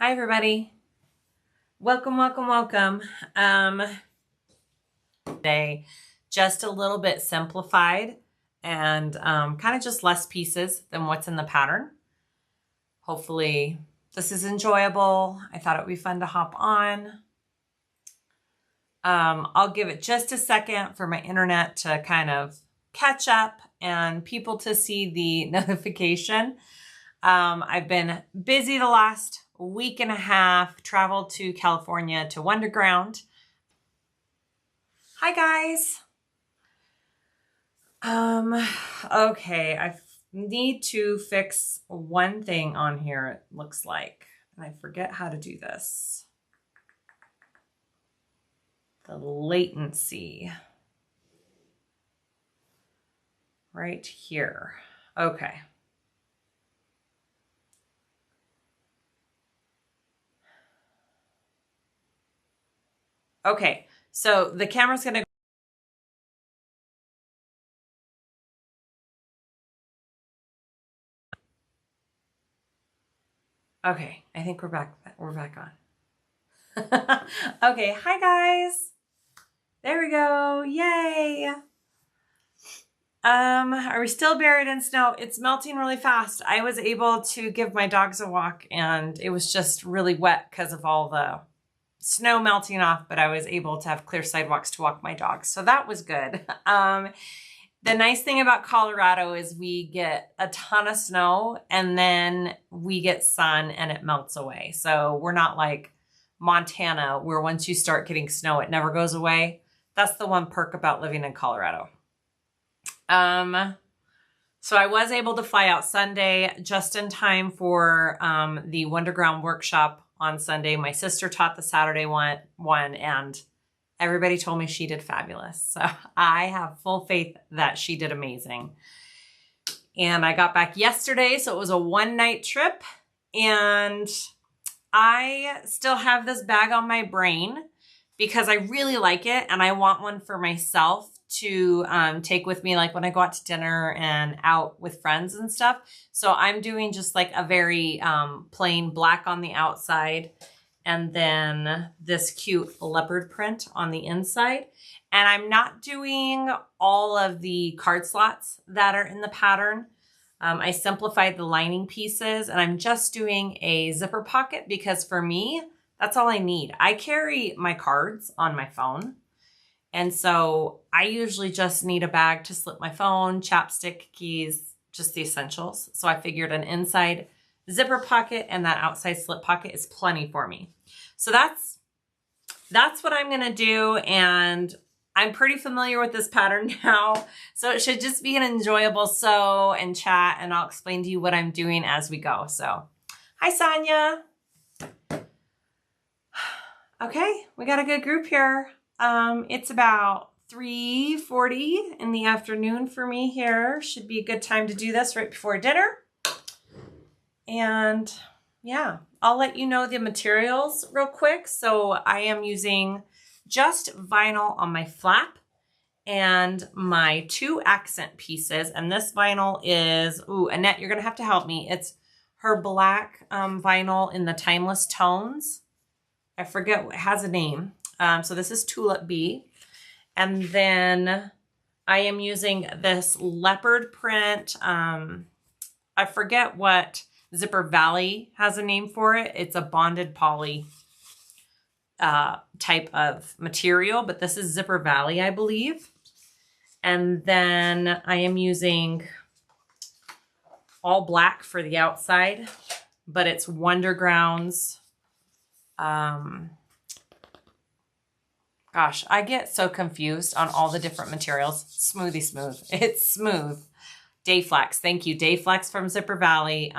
Hi everybody. Welcome, welcome, welcome. Today, just a little bit simplified and kind of just less pieces than what's in the pattern. Hopefully this is enjoyable. I thought it would be fun to hop on. I'll give it just a second for my internet to kind of catch up and people to see the notification. I've been busy the last week and a half, traveled to California to Wonderground. Hi guys. Okay, I need to fix one thing on here, it looks like, and I forget how to do this. The latency. Right here. Okay. Okay, so the camera's gonna. Okay, I think we're back on. Okay, hi guys. There we go, yay. Are we still buried in snow? It's melting really fast. I was able to give my dogs a walk and it was just really wet because of all the snow melting off, but I was able to have clear sidewalks to walk my dogs. So that was good. The nice thing about Colorado is we get a ton of snow and then we get sun and it melts away. So we're not like Montana where once you start getting snow, it never goes away. That's the one perk about living in Colorado. So I was able to fly out Sunday just in time for the Wonderground workshop on Sunday. My sister taught the Saturday one and everybody told me she did fabulous. So I have full faith that she did amazing. And I got back yesterday, so it was a one-night trip. And I still have this bag on my brain because I really like it and I want one for myself to take with me, like when I go out to dinner and out with friends and stuff. So I'm doing just like a very plain black on the outside and then this cute leopard print on the inside. And I'm not doing all of the card slots that are in the pattern. I simplified the lining pieces and I'm just doing a zipper pocket because for me, that's all I need. I carry my cards on my phone. And so I usually just need a bag to slip my phone, chapstick, keys, just the essentials. So I figured an inside zipper pocket and that outside slip pocket is plenty for me. So that's what I'm gonna do. And I'm pretty familiar with this pattern now. So it should just be an enjoyable sew and chat and I'll explain to you what I'm doing as we go. So hi, Sonia. Okay, we got a good group here. It's about 3:40 in the afternoon for me here. Should be a good time to do this right before dinner. And yeah, I'll let you know the materials real quick. So I am using just vinyl on my flap and my 2 accent pieces. And this vinyl is, ooh, Annette, you're gonna have to help me. It's her black vinyl in the Timeless Tones. I forget, it has a name. So this is Tulip Bee. And then I am using this leopard print. I forget what Zipper Valley has a name for it. It's a bonded poly type of material, but this is Zipper Valley, I believe. And then I am using all black for the outside, but it's Wonderground's. Gosh, I get so confused on all the different materials. Smoothie Smooth. It's smooth. Dayflex. Thank you. Dayflex from Zipper Valley.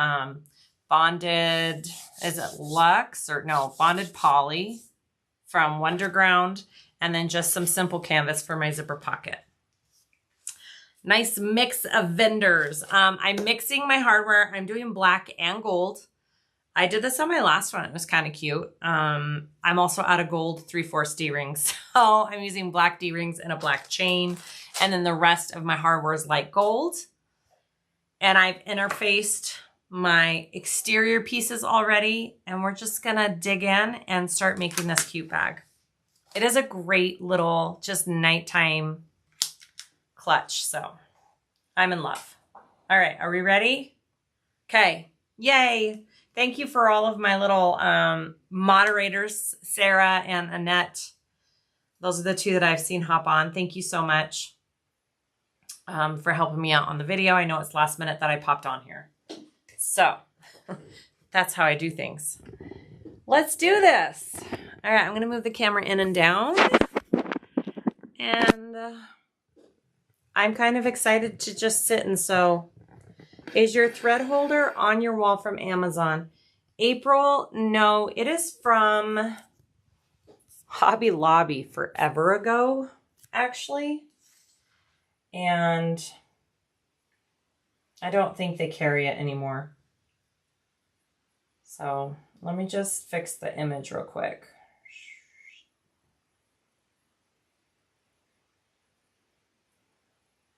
Bonded, is it Luxe or no, Bonded Poly from Wonderground. And then just some simple canvas for my zipper pocket. Nice mix of vendors. I'm mixing my hardware. I'm doing black and gold. I did this on my last one. It was kind of cute. I'm also out of gold 3/4 D-rings. So I'm using black D-rings and a black chain. And then the rest of my hardware is light gold. And I've interfaced my exterior pieces already, and we're just gonna dig in and start making this cute bag. It is a great little just nighttime clutch, so I'm in love. All right, are we ready? Okay, yay. Thank you for all of my little moderators, Sarah and Annette. Those are the two that I've seen hop on. Thank you so much for helping me out on the video. I know it's last minute that I popped on here. So that's how I do things. Let's do this. All right, I'm gonna move the camera in and down. And I'm kind of excited to just sit and sew. Is your thread holder on your wall from Amazon? April, no, it is from Hobby Lobby forever ago, actually. And I don't think they carry it anymore. So let me just fix the image real quick.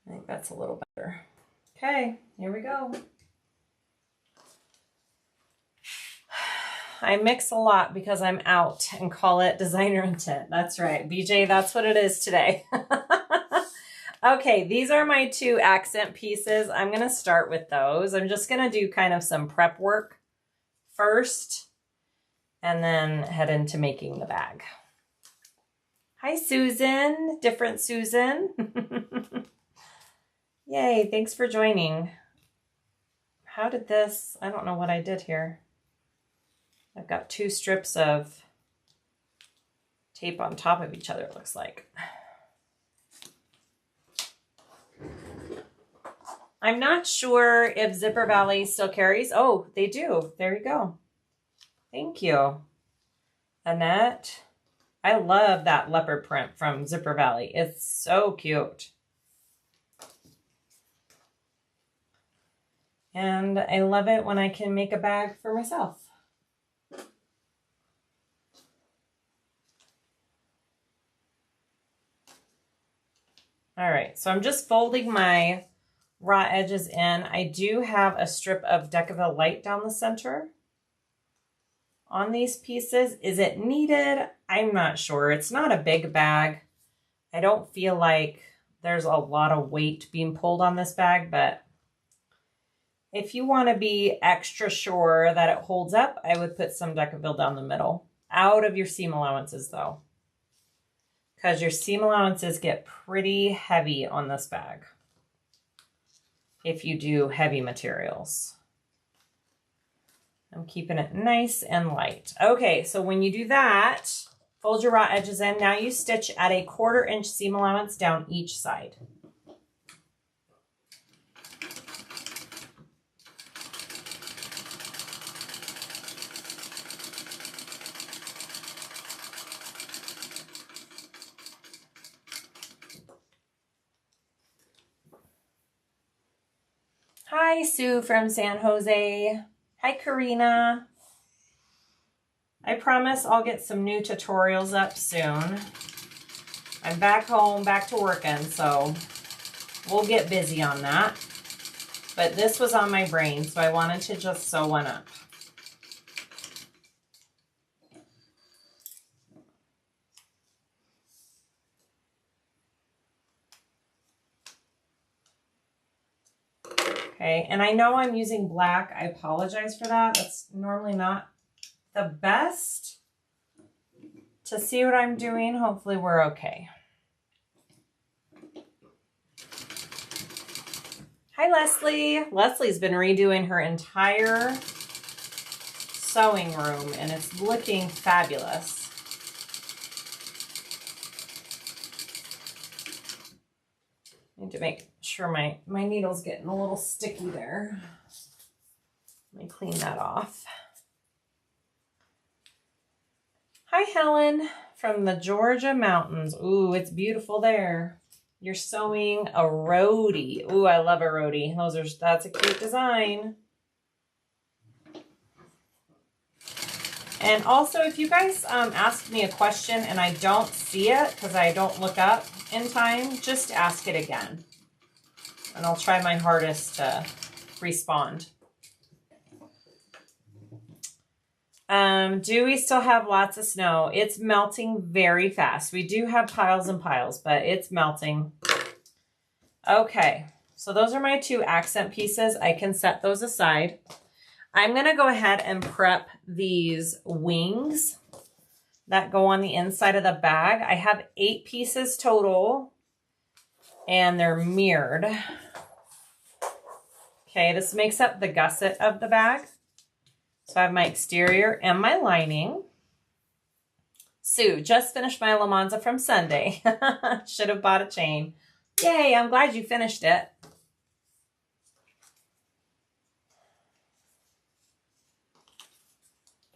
I think that's a little better. Okay, here we go. I mix a lot because I'm out and call it designer intent. That's right, BJ, that's what it is today. Okay, these are my two accent pieces. I'm gonna start with those. I'm just gonna do kind of some prep work first and then head into making the bag. Hi, Susan, different Susan. Yay, thanks for joining. How did this, I don't know what I did here. I've got two strips of tape on top of each other, it looks like. I'm not sure if Zipper Valley still carries. Oh, they do. There you go. Thank you, Annette. I love that leopard print from Zipper Valley. It's so cute. And I love it when I can make a bag for myself. All right, so I'm just folding my raw edges in. I do have a strip of Decaville Light down the center on these pieces. Is it needed? I'm not sure. It's not a big bag. I don't feel like there's a lot of weight being pulled on this bag, but if you want to be extra sure that it holds up, I would put some Decaville down the middle. Out of your seam allowances though, because your seam allowances get pretty heavy on this bag if you do heavy materials. I'm keeping it nice and light. Okay, so when you do that, fold your raw edges in. Now you stitch at a 1/4 inch seam allowance down each side. Hi, Sue from San Jose. Hi, Karina. I promise I'll get some new tutorials up soon. I'm back home, back to working, so we'll get busy on that. But this was on my brain, so I wanted to just sew one up. Okay, and I know I'm using black. I apologize for that. That's normally not the best. To see what I'm doing, hopefully we're okay. Hi, Leslie. Leslie's been redoing her entire sewing room, and it's looking fabulous. Need to make sure my needle's getting a little sticky there. Let me clean that off. Hi, Helen from the Georgia mountains. Ooh, it's beautiful there. You're sewing a roadie. Ooh, I love a roadie. That's a cute design. And also, if you guys ask me a question and I don't see it because I don't look up in time, just ask it again. And I'll try my hardest to respond. Do we still have lots of snow? It's melting very fast. We do have piles and piles, but it's melting. Okay, so those are my 2 accent pieces. I can set those aside. I'm gonna go ahead and prep these wings that go on the inside of the bag. I have 8 pieces total, and they're mirrored. Okay, this makes up the gusset of the bag. So I have my exterior and my lining. Sue, just finished my Lemonza from Sunday. Should have bought a chain. Yay, I'm glad you finished it.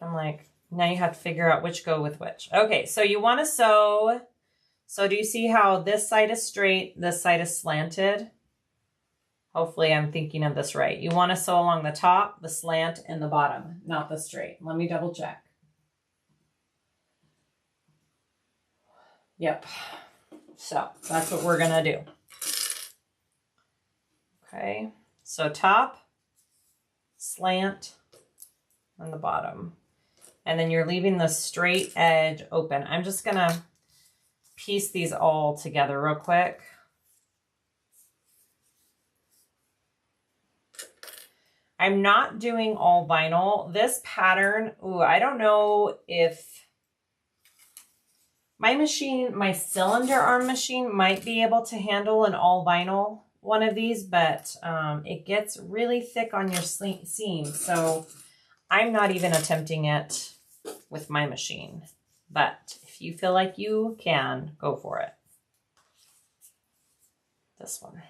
I'm like, now you have to figure out which go with which. Okay, so you want to sew. So do you see how this side is straight, this side is slanted? Hopefully I'm thinking of this right. You want to sew along the top, the slant, and the bottom, not the straight. Let me double check. Yep. So that's what we're going to do. Okay. So top, slant, and the bottom. And then you're leaving the straight edge open. I'm just going to piece these all together real quick. I'm not doing all vinyl. This pattern, ooh, I don't know if my machine, my cylinder arm machine might be able to handle an all vinyl one of these, but it gets really thick on your seam. So I'm not even attempting it with my machine, but if you feel like you can, go for it. This one.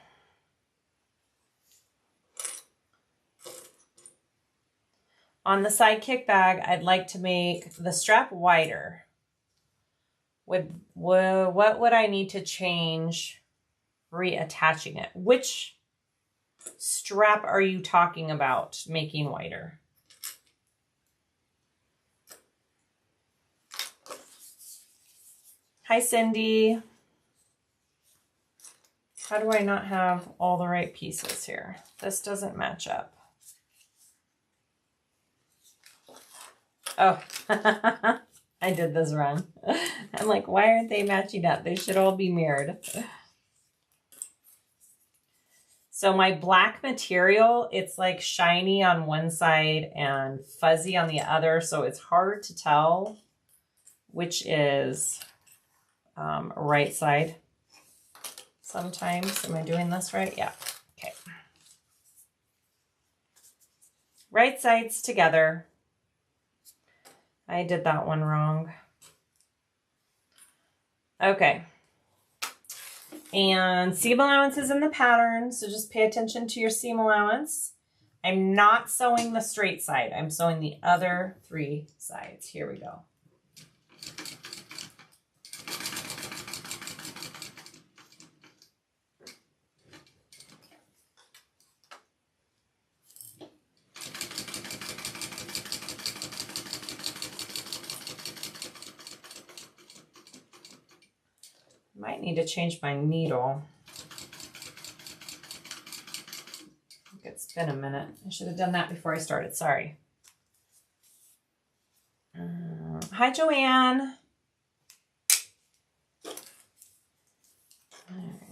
On the side kick bag, I'd like to make the strap wider. What would I need to change reattaching it? Which strap are you talking about making wider? Hi, Cindy. How do I not have all the right pieces here? This doesn't match up. Oh, I did this wrong. I'm like, why aren't they matching up? They should all be mirrored. So my black material, it's like shiny on one side and fuzzy on the other. So it's hard to tell which is right side. Sometimes, am I doing this right? Yeah, okay. Right sides together. I did that one wrong. Okay. And seam allowance is in the pattern, so just pay attention to your seam allowance. I'm not sewing the straight side. I'm sewing the other 3 sides. Here we go. Might need to change my needle. It's been a minute. I should have done that before I started. Sorry. Hi, Joanne. All right.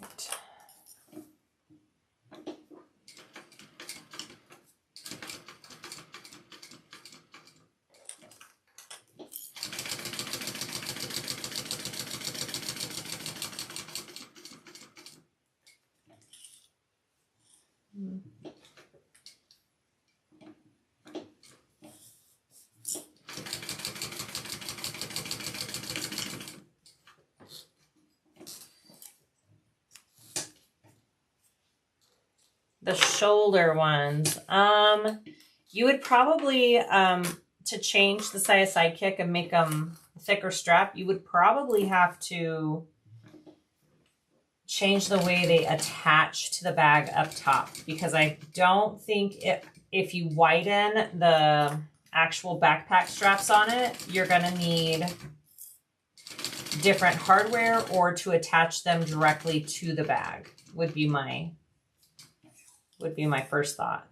The shoulder ones. You would probably, to change the SiahSwag kick and make them thicker strap, you would probably have to change the way they attach to the bag up top, because I don't think if you widen the actual backpack straps on it, you're going to need different hardware, or to attach them directly to the bag would be my first thought.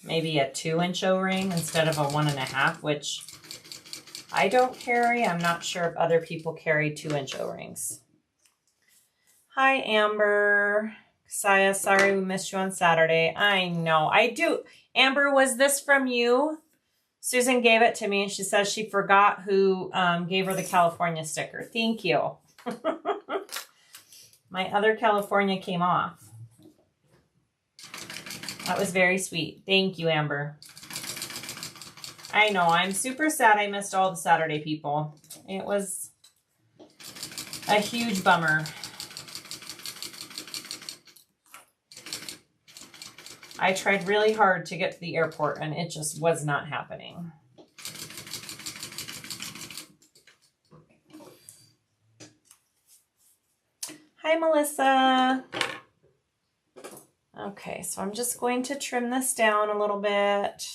maybe a 2-inch O-ring instead of a 1.5, which I don't carry. I'm not sure if other people carry 2-inch O-rings. Hi, Amber. Saya, sorry we missed you on Saturday. I know, I do. Amber, was this from you? Susan gave it to me and she says she forgot who gave her the California sticker. Thank you. My other California came off. That was very sweet. Thank you, Amber. I know, I'm super sad I missed all the Saturday people. It was a huge bummer. I tried really hard to get to the airport and it just was not happening. Hi, Melissa. Okay, so I'm just going to trim this down a little bit.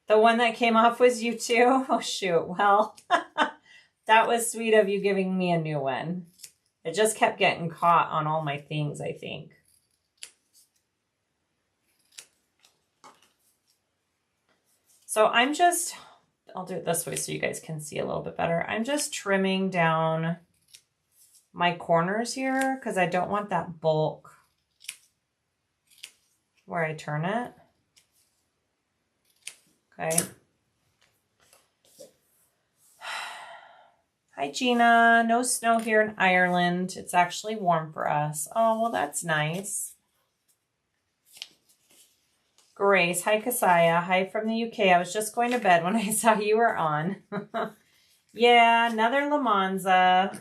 The one that came off was you too? Oh, shoot. Well, that was sweet of you giving me a new one. It just kept getting caught on all my things, I think. So I'll do it this way so you guys can see a little bit better. I'm just trimming down my corners here because I don't want that bulk where I turn it. Okay. Hi, Gina. No snow here in Ireland. It's actually warm for us. Oh, well, that's nice. Grace. Hi, Kasaya. Hi from the UK. I was just going to bed when I saw you were on. Yeah, another Lemonza.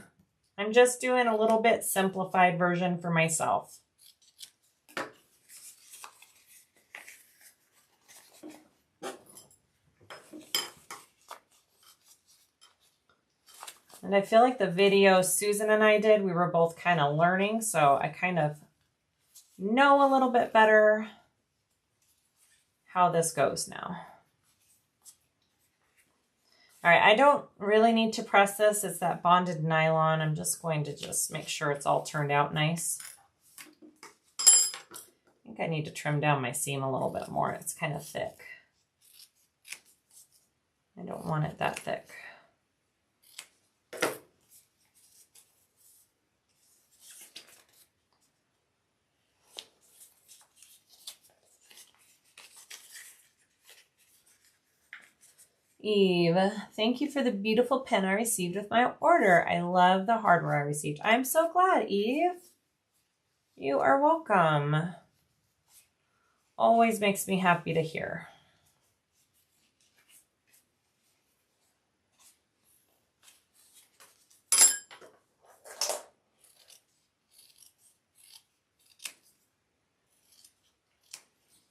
I'm just doing a little bit simplified version for myself. And I feel like the video Susan and I did, we were both kind of learning, so I kind of know a little bit better how this goes now. All right, I don't really need to press this. It's that bonded nylon. I'm just going to make sure it's all turned out nice. I think I need to trim down my seam a little bit more. It's kind of thick. I don't want it that thick. Eve, thank you for the beautiful pen I received with my order. I love the hardware I received. I'm so glad, Eve. You are welcome. Always makes me happy to hear.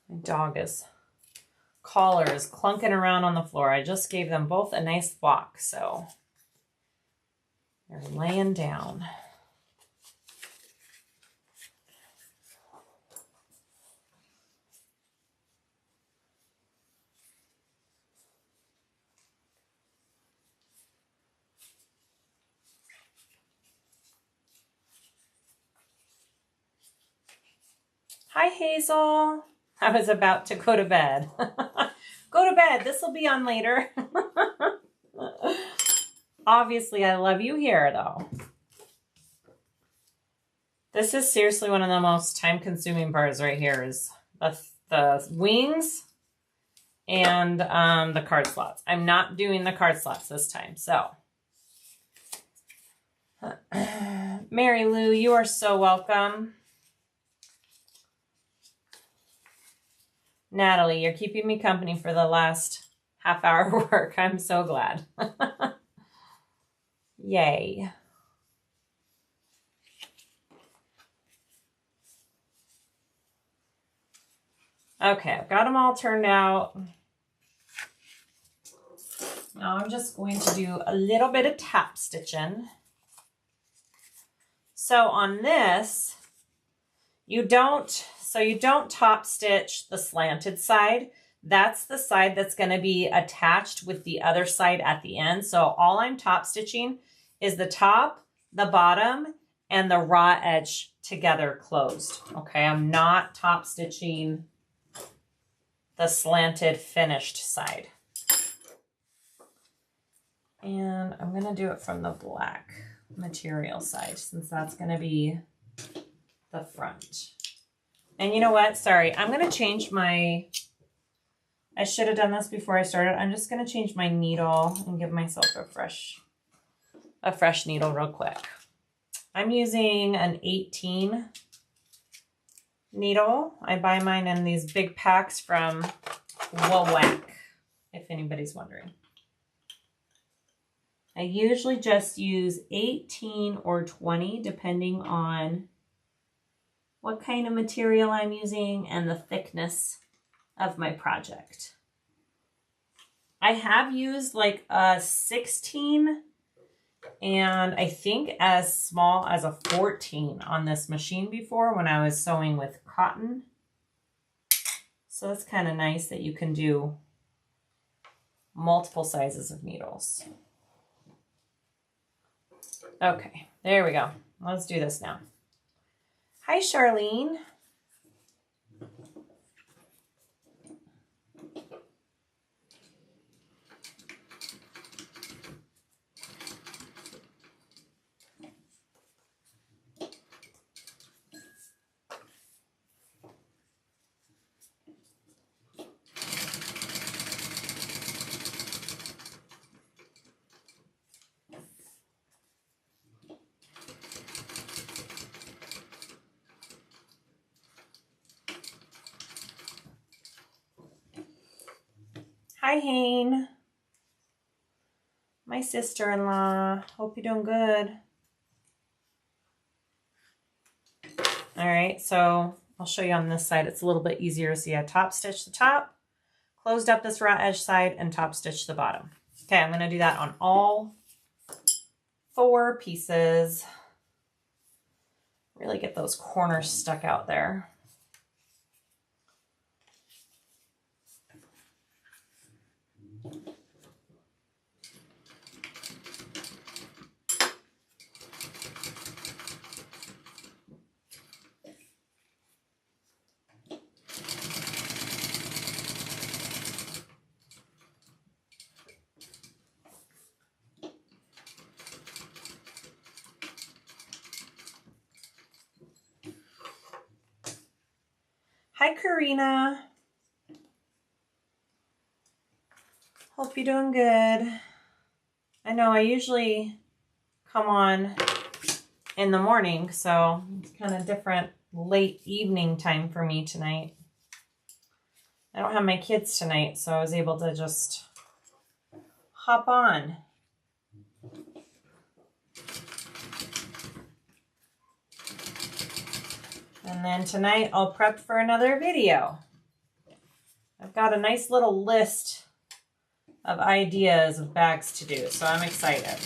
My dog's collar is clunking around on the floor. I just gave them both a nice walk, so they're laying down. Hi, Hazel. I was about to go to bed. Go to bed. This will be on later. Obviously, I love you here, though. This is seriously one of the most time-consuming parts right here is the wings and the card slots. I'm not doing the card slots this time, so. Mary Lou, you are so welcome. Natalie, you're keeping me company for the last half-hour work. I'm so glad. Yay. Okay, I've got them all turned out. Now I'm just going to do a little bit of top stitching. So on this, you don't top stitch the slanted side. That's the side that's going to be attached with the other side at the end. So all I'm top stitching is the top, the bottom, and the raw edge together closed. Okay, I'm not top stitching the slanted finished side. And I'm going to do it from the black material side since that's going to be the front. And you know what? Sorry, I'm going to change my, I should have done this before I started. I'm just going to change my needle and give myself a fresh needle real quick. I'm using an 18 needle. I buy mine in these big packs from Whack, if anybody's wondering. I usually just use 18 or 20 depending on what kind of material I'm using and the thickness of my project. I have used like a 16 and I think as small as a 14 on this machine before when I was sewing with cotton. So it's kind of nice that you can do multiple sizes of needles. Okay, there we go. Let's do this now. Hi, Charlene. Hi, Hane. My sister-in-law. Hope you're doing good. All right, so I'll show you on this side. It's a little bit easier to see. I top stitch the top, closed up this raw edge side, and top stitch the bottom. Okay, I'm gonna do that on all 4 pieces. Really get those corners stuck out there. Hi, Karina. Hope you're doing good. I know I usually come on in the morning, so it's kind of different late evening time for me tonight. I don't have my kids tonight, so I was able to just hop on. And then tonight I'll prep for another video. I've got a nice little list of ideas of bags to do, so I'm excited.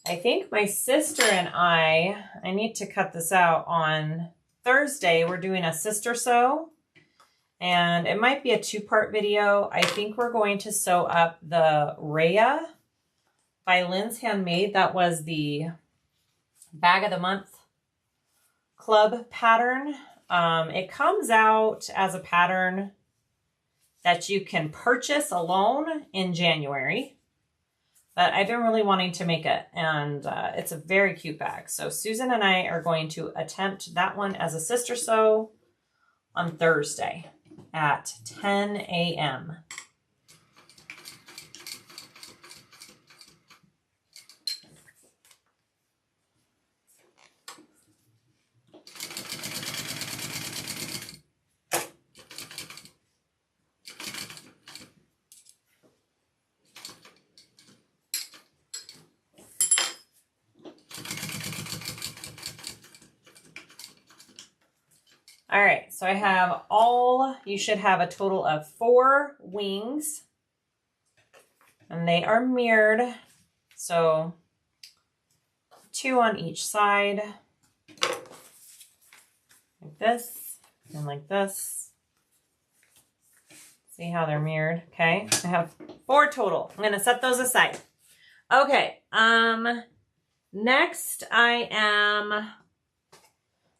I think my sister and I need to cut this out on Thursday. We're doing a sister sew, and it might be a 2-part video. I think we're going to sew up the Rhea by Lynn's Handmade. That was the Bag of the Month Club pattern. It comes out as a pattern that you can purchase alone in January, but I've been really wanting to make it, and it's a very cute bag. So Susan and I are going to attempt that one as a sister sew on Thursday at 10 a.m. All All right, so I have you should have a total of 4 wings, and they are mirrored. So 2 on each side, like this and like this. See how they're mirrored? Okay, I have 4 total. I'm gonna set those aside. Okay, next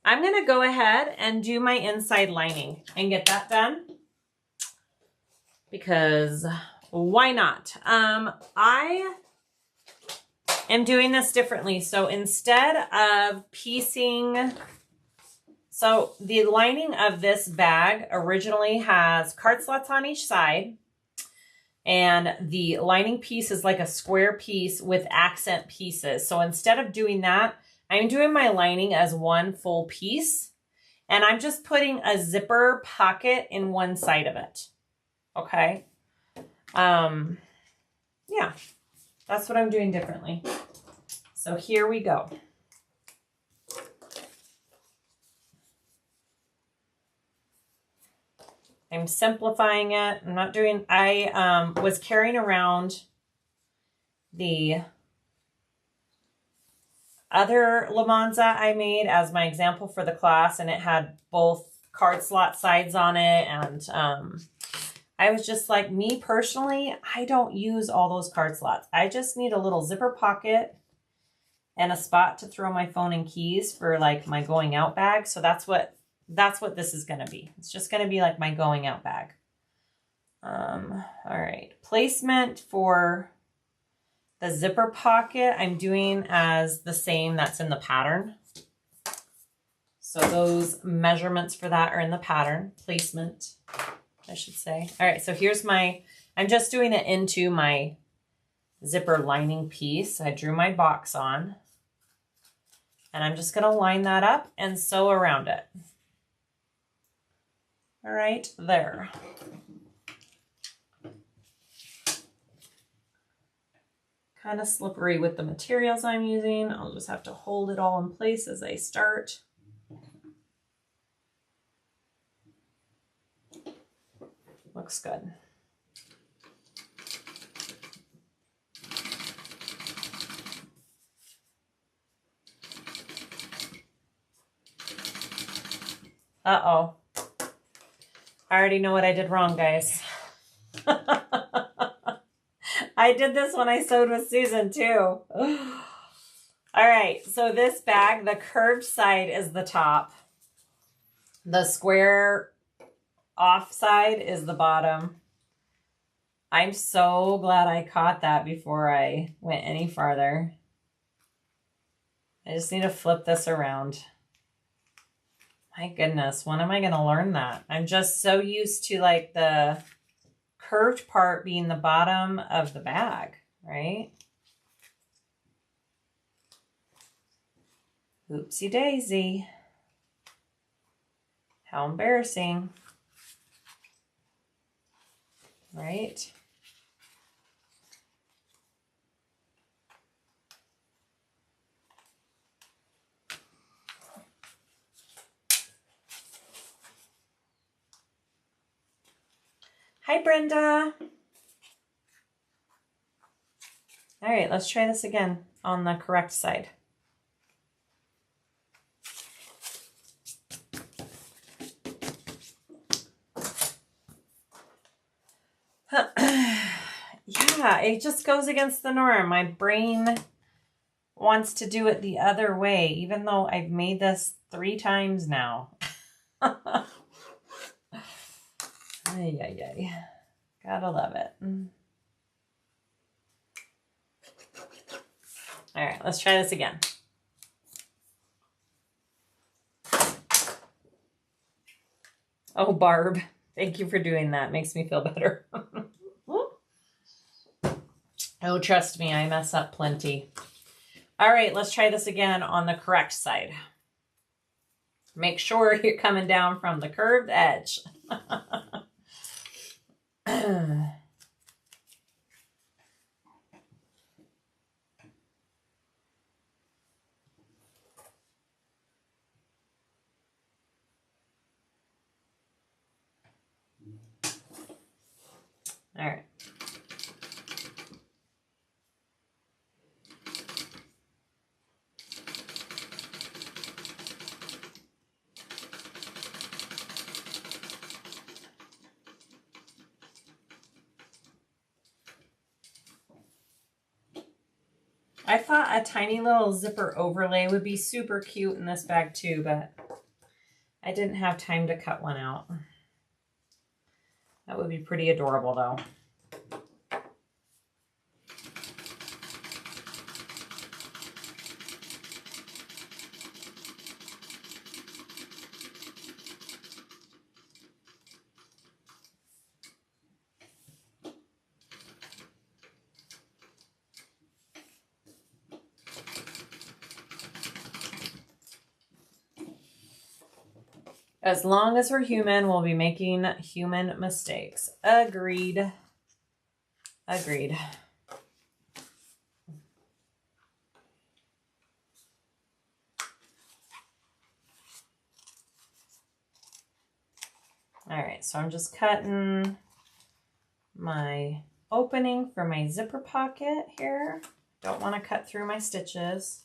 I'm gonna go ahead and do my inside lining and get that done because why not? I am doing this differently. So instead of piecing, so the lining of this bag originally has card slots on each side, and the lining piece is like a square piece with accent pieces. So instead of doing that, I'm doing my lining as one full piece, and I'm just putting a zipper pocket in one side of it. Okay. Yeah, that's what I'm doing differently. So here we go. I'm simplifying it. I'm not doing, I was carrying around the other Lemonza I made as my example for the class, and it had both card slot sides on it, and I was just like, me personally, I don't use all those card slots. I just need a little zipper pocket and a spot to throw my phone and keys for like my going out bag. So that's what this is going to be. It's just going to be like my going out bag. All right, placement for the zipper pocket I'm doing as the same that's in the pattern. So those measurements for that are in the pattern. Placement, I should say. All right, so here's I'm just doing it into my zipper lining piece. I drew my box on, and I'm just gonna line that up and sew around it. All right, there. Kind of slippery with the materials I'm using. I'll just have to hold it all in place as I start. Looks good. Uh-oh. I already know what I did wrong, guys. I did this when I sewed with Susan too. All right, so this bag, the curved side is the top. The square off side is the bottom. I'm so glad I caught that before I went any farther. I just need to flip this around. My goodness, when am I going to learn that? I'm just so used to like the curved part being the bottom of the bag, right? Oopsie daisy. How embarrassing. Right? Hi, Brenda. All right, let's try this again on the correct side. Yeah, it just goes against the norm. My brain wants to do it the other way, even though I've made this 3 times now. Ay, ay, ay. Gotta love it. All right, let's try this again. Oh, Barb, thank you for doing that. Makes me feel better. Oh, trust me, I mess up plenty. All right, let's try this again on the correct side. Make sure you're coming down from the curved edge. All right. I thought a tiny little zipper overlay would be super cute in this bag too, but I didn't have time to cut one out. That would be pretty adorable though. As long as we're human, we'll be making human mistakes. Agreed. Agreed. All right, so I'm just cutting my opening for my zipper pocket here. Don't want to cut through my stitches.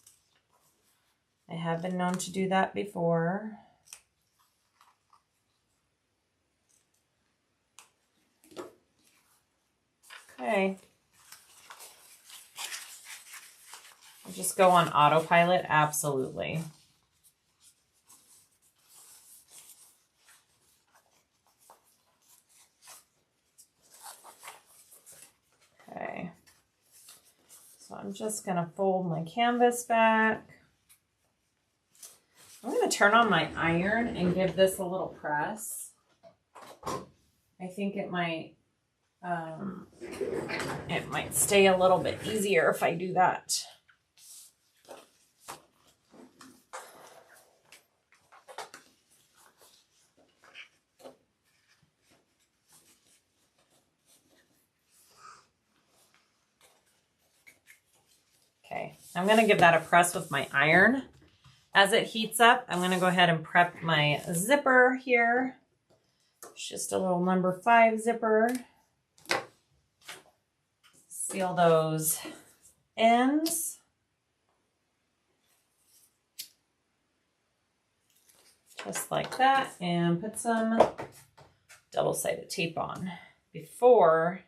I have been known to do that before. Okay. I'll just go on autopilot, absolutely. Okay. So I'm just gonna fold my canvas back. I'm gonna turn on my iron and give this a little press. I think it might stay a little bit easier if I do that. Okay, I'm gonna give that a press with my iron. As it heats up, I'm gonna go ahead and prep my zipper here. It's just a little number 5 zipper. Seal those ends. Just like that, and put some double-sided tape on before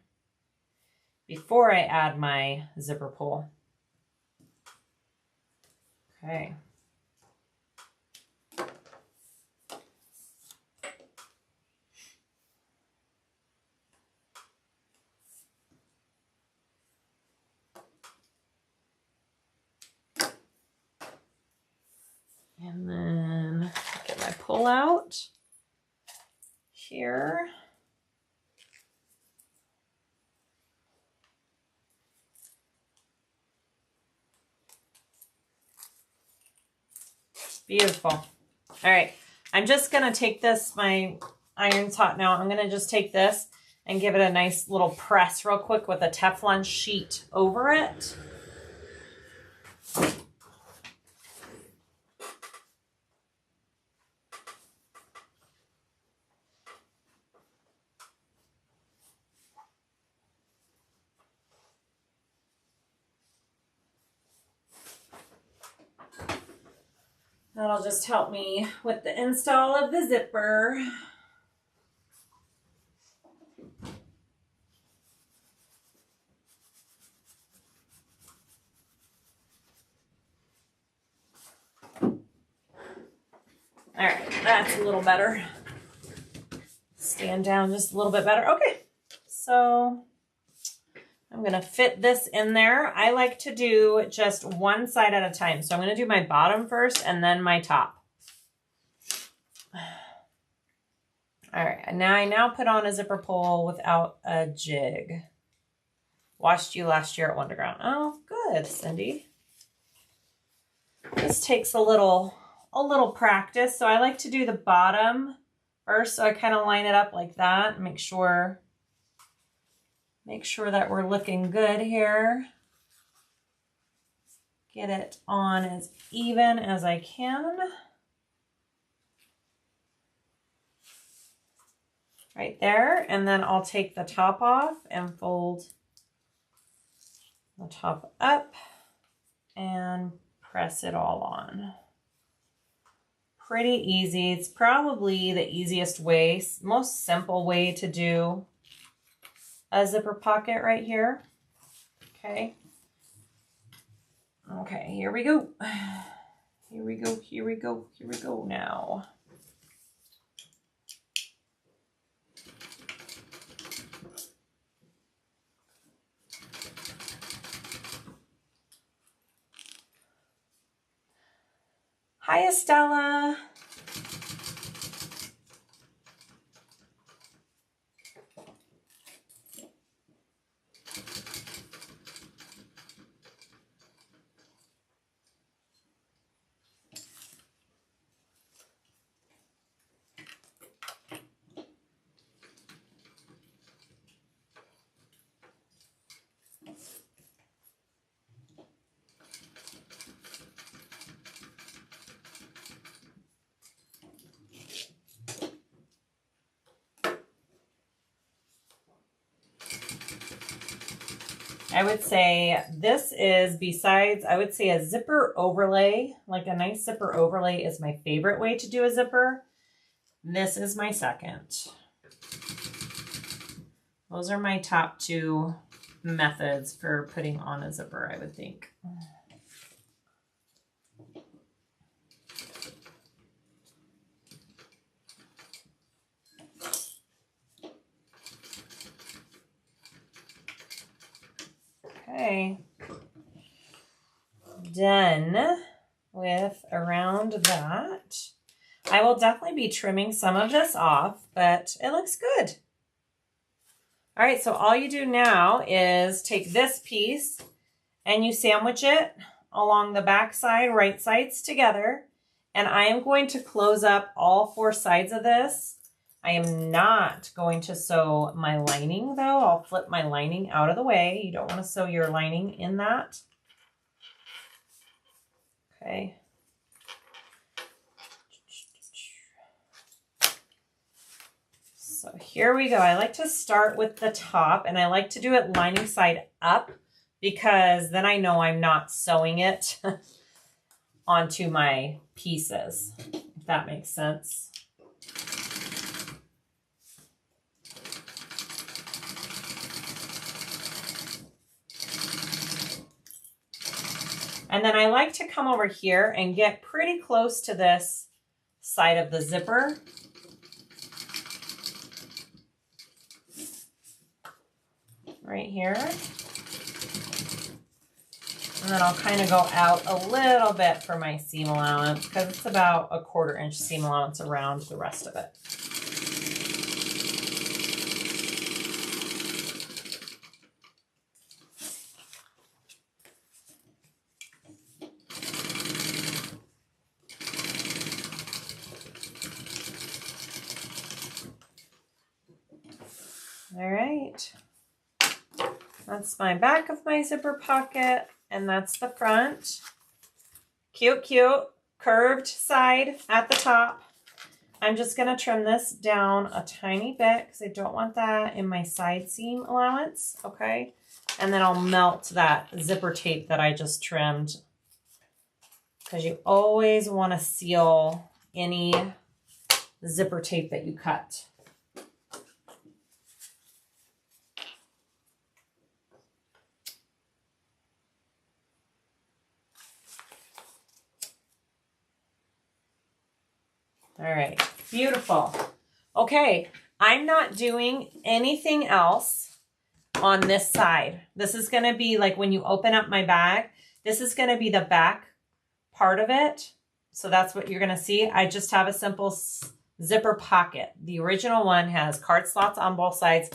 I add my zipper pull. Okay. And then get my pull out here. Beautiful. All right, I'm just gonna take this, my iron's hot now. I'm gonna just take this and give it a nice little press real quick with a Teflon sheet over it. That'll just help me with the install of the zipper. All right, that's a little better. Stand down just a little bit better. Okay, so I'm gonna fit this in there. I like to do just one side at a time. So I'm gonna do my bottom first and then my top. All right, and now I put on a zipper pull without a jig. Watched you last year at Wonderground. Oh, good, Cindy. This takes a little practice. So I like to do the bottom first. So I kind of line it up like that. Make sure that we're looking good here. Get it on as even as I can. right there. And then I'll take the top off and fold the top up and press it all on. Pretty easy. It's probably the easiest way, most simple way to do a zipper pocket right here. Okay. Okay, here we go. Here we go, here we go, here we go now. Hi, Estella. I would say this is, besides, I would say a zipper overlay, like a nice zipper overlay is my favorite way to do a zipper. This is my second. Those are my top two methods for putting on a zipper, I would think. Okay, done with around that. I will definitely be trimming some of this off, but it looks good. All right, so all you do now is take this piece and you sandwich it along the back side, right sides together. And I am going to close up all four sides of this. I am not going to sew my lining though. I'll flip my lining out of the way. You don't want to sew your lining in that. Okay. So here we go. I like to start with the top and I like to do it lining side up because then I know I'm not sewing it onto my pieces, if that makes sense. And then I like to come over here and get pretty close to this side of the zipper. Right here. And then I'll kind of go out a little bit for my seam allowance because it's about a 1/4 inch seam allowance around the rest of it. All right, that's my back of my zipper pocket, and that's the front. Cute, cute, curved side at the top. I'm just gonna trim this down a tiny bit because I don't want that in my side seam allowance, okay? And then I'll melt that zipper tape that I just trimmed because you always wanna seal any zipper tape that you cut. All right, beautiful. Okay, I'm not doing anything else on this side. This is gonna be like when you open up my bag, this is gonna be the back part of it. So that's what you're gonna see. I just have a simple zipper pocket. The original one has card slots on both sides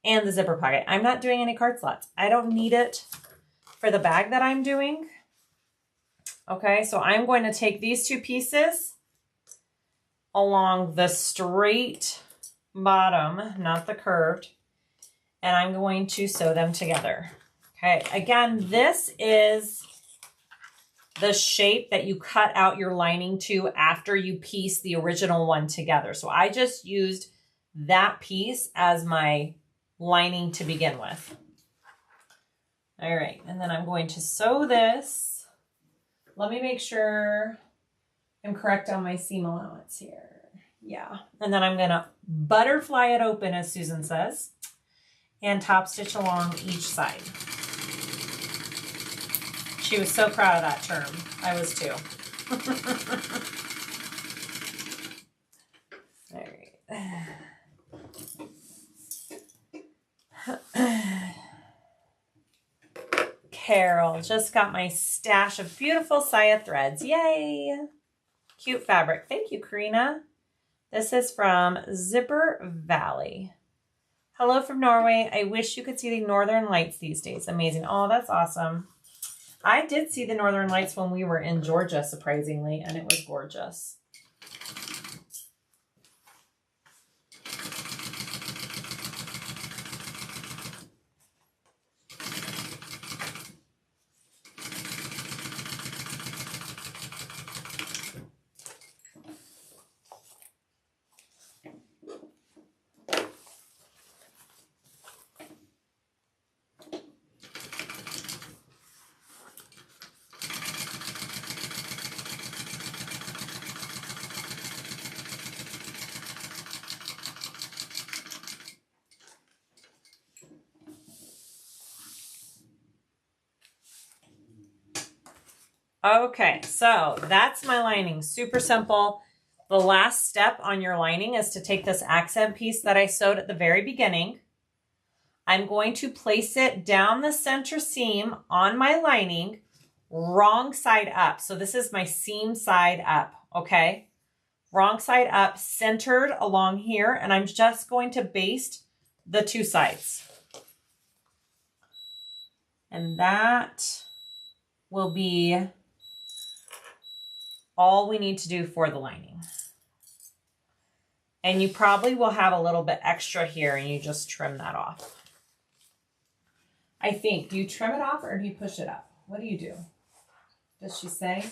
and the zipper pocket. I'm not doing any card slots. I don't need it for the bag that I'm doing. Okay, so I'm going to take these two pieces along the straight bottom, not the curved, and I'm going to sew them together. Okay, again, this is the shape that you cut out your lining to after you piece the original one together. So I just used that piece as my lining to begin with. All right, and then I'm going to sew this. Let me make sure I'm correct on my seam allowance here. Yeah, and then I'm gonna butterfly it open, as Susan says, and top stitch along each side. She was so proud of that term. I was too. All right. Carol just got my stash of beautiful Siah threads. Yay! Cute fabric. Thank you, Karina. This is from Zipper Valley. Hello from Norway. I wish you could see the Northern Lights these days. Amazing. Oh, that's awesome. I did see the Northern Lights when we were in Georgia, surprisingly, and it was gorgeous. Okay, so that's my lining. Super simple. The last step on your lining is to take this accent piece that I sewed at the very beginning. I'm going to place it down the center seam on my lining, wrong side up. So this is my seam side up, okay? Wrong side up, centered along here, and I'm just going to baste the two sides. And that will be all we need to do for the lining. And you probably will have a little bit extra here and you just trim that off. I think. Do you trim it off or do you push it up? What do you do? Does she say?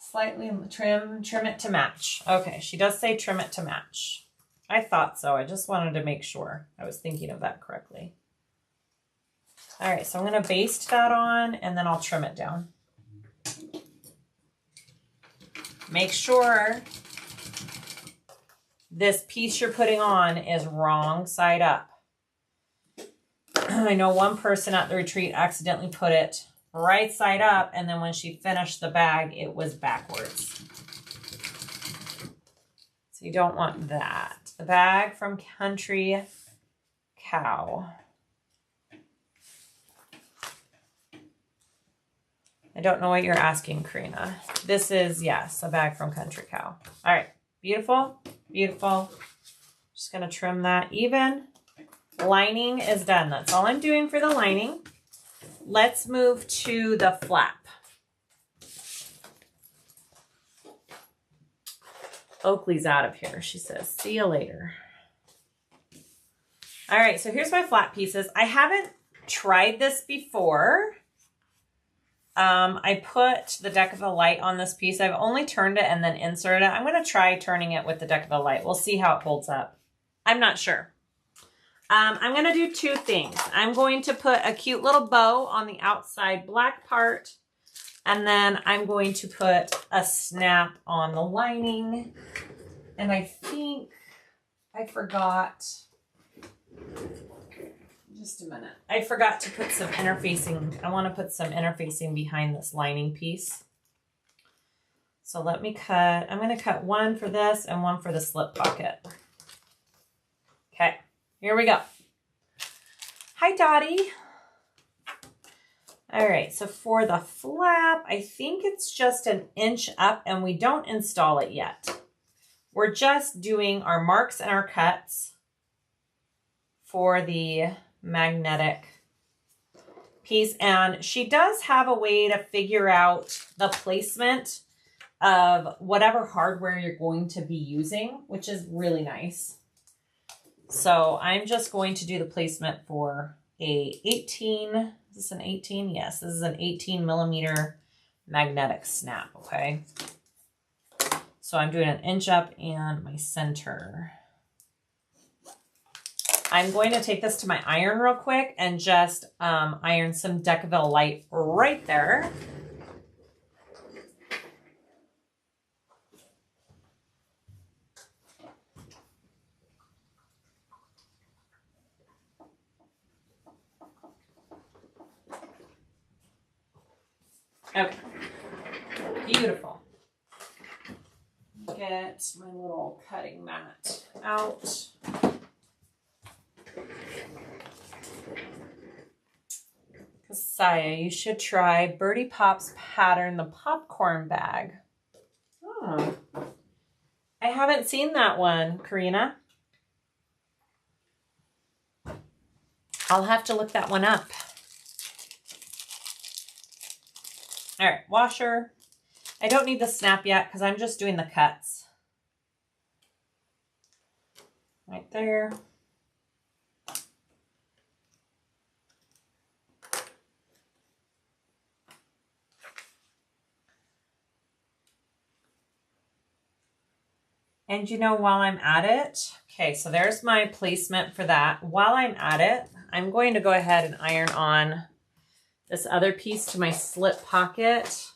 Slightly trim it to match. Okay, she does say trim it to match. I thought so. I just wanted to make sure I was thinking of that correctly. All right, so I'm going to baste that on and then I'll trim it down. Make sure this piece you're putting on is wrong side up. I know one person at the retreat accidentally put it right side up, and then when she finished the bag, it was backwards. So you don't want that. The bag from Country Cow. I don't know what you're asking, Karina. This is, yes, a bag from Country Cow. All right, beautiful, beautiful. Just gonna trim that even. Lining is done. That's all I'm doing for the lining. Let's move to the flap. Oakley's out of here. She says, see you later. All right, so here's my flat pieces. I haven't tried this before. I put the deck of the light on this piece. I've only turned it and then inserted it. I'm going to try turning it with the deck of the light. We'll see how it holds up. I'm not sure. I'm going to do two things. I'm going to put a cute little bow on the outside black part. And then I'm going to put a snap on the lining. And I think I forgot, just a minute. I forgot to put some interfacing. I want to put some interfacing behind this lining piece. So let me cut, I'm going to cut one for this and one for the slip pocket. Okay, here we go. Hi, Dottie. All right, so for the flap, I think it's just an inch up and we don't install it yet. We're just doing our marks and our cuts for the magnetic piece. And she does have a way to figure out the placement of whatever hardware you're going to be using, which is really nice. So I'm just going to do the placement for a 18 Is this an 18? Yes, this is an 18 millimeter magnetic snap, okay? So I'm doing an inch up and my center. I'm going to take this to my iron real quick and just iron some Decaville Light right there. Okay, beautiful. Get my little cutting mat out. Siah, you should try Birdie Pop's pattern, the popcorn bag. Oh, I haven't seen that one, Karina. I'll have to look that one up. All right, washer. I don't need the snap yet because I'm just doing the cuts. Right there. And you know, while I'm at it, okay, so there's my placement for that. While I'm at it, I'm going to go ahead and iron on this other piece to my slip pocket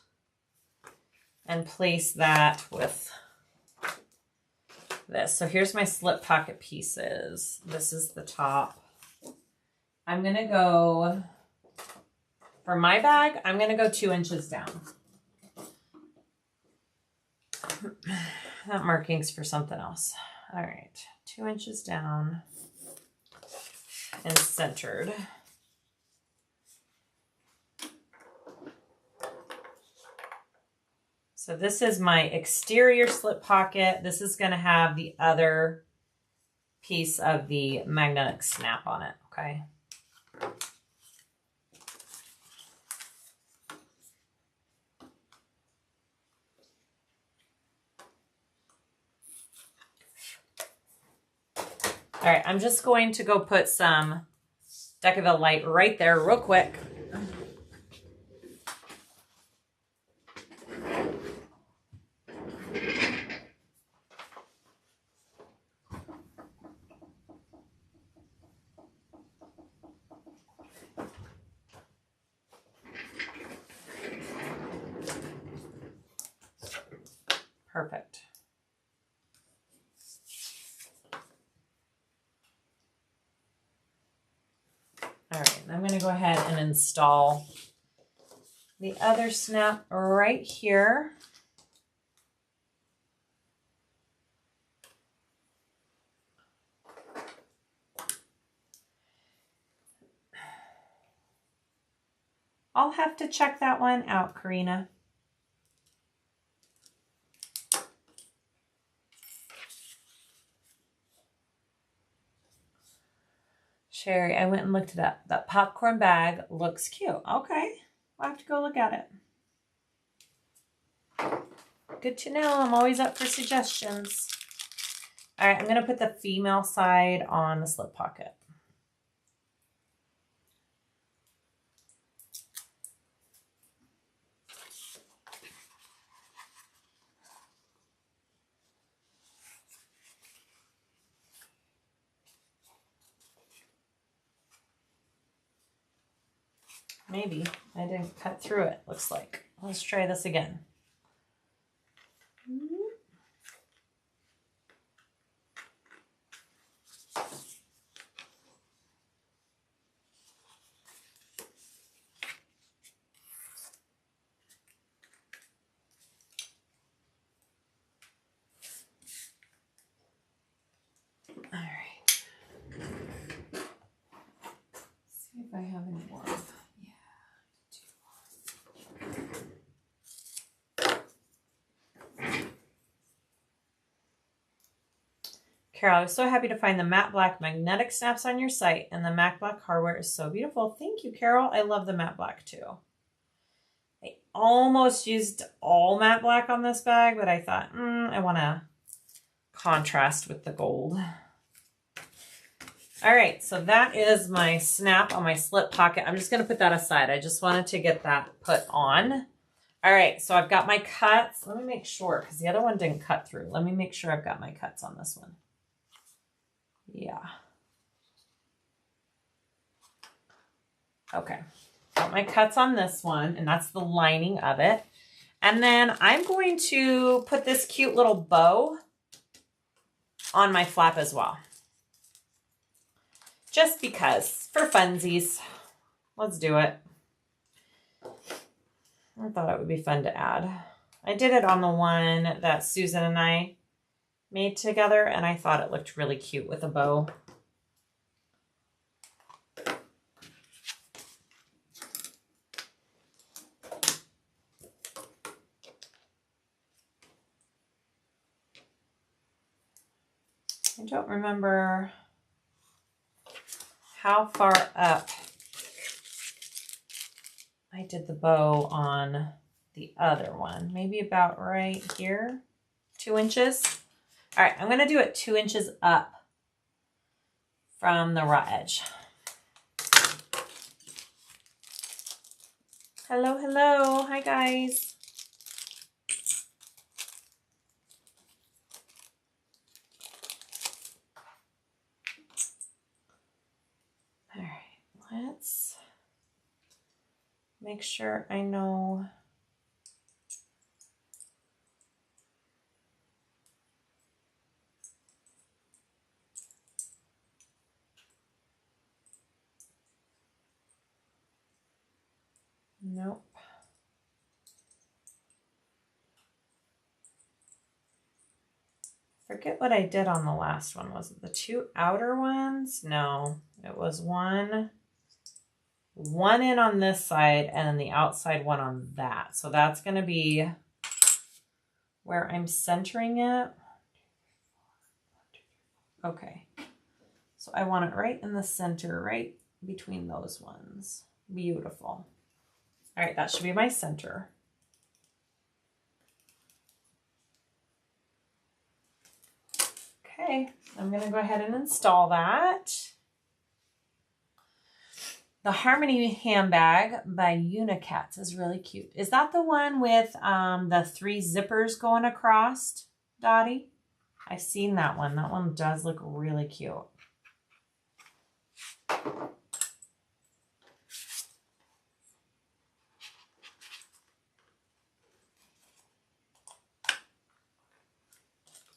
and place that with this. So here's my slip pocket pieces. This is the top. I'm gonna go, for my bag, I'm gonna go 2 inches down. That marking's for something else. All right, 2 inches down and centered. So this is my exterior slip pocket. This is going to have the other piece of the magnetic snap on it, okay? All right, I'm just going to go put some Decaville Light right there real quick. Perfect. All right, I'm going to go ahead and install the other snap right here. I'll have to check that one out, Karina. Sherry, I went and looked it up. That popcorn bag looks cute. Okay, I'll have to go look at it. Good to know. I'm always up for suggestions. All right, I'm going to put the female side on the slip pocket. Maybe I didn't cut through it, looks like. Let's try this again. All right. See if I have any more. Carol, I was so happy to find the matte black magnetic snaps on your site, and the matte black hardware is so beautiful. Thank you, Carol. I love the matte black too. I almost used all matte black on this bag, but I thought, I want to contrast with the gold. All right, so that is my snap on my slip pocket. I'm just going to put that aside. I just wanted to get that put on. All right, so I've got my cuts. Let me make sure, because the other one didn't cut through. Let me make sure I've got my cuts on this one. Yeah. Okay, got my cuts on this one, and that's the lining of it. And then I'm going to put this cute little bow on my flap as well. Just because, for funsies. Let's do it. I thought it would be fun to add. I did it on the one that Susan and I made together, and I thought it looked really cute with a bow. I don't remember how far up I did the bow on the other one. Maybe about right here, 2 inches. All right, I'm gonna do it 2 inches up from the raw edge. Hello, hello, hi guys. All right, let's make sure I know. Nope. Forget what I did on the last one. Was it the 2 outer ones? No, it was one in on this side and then the outside one on that. So that's going to be where I'm centering it. Okay. So I want it right in the center, right between those ones. Beautiful. All right, that should be my center. Okay, I'm going to go ahead and install that. The Harmony handbag by Unicats is really cute. Is that the one with the 3 zippers going across, Dottie? I've seen that one. That one does look really cute.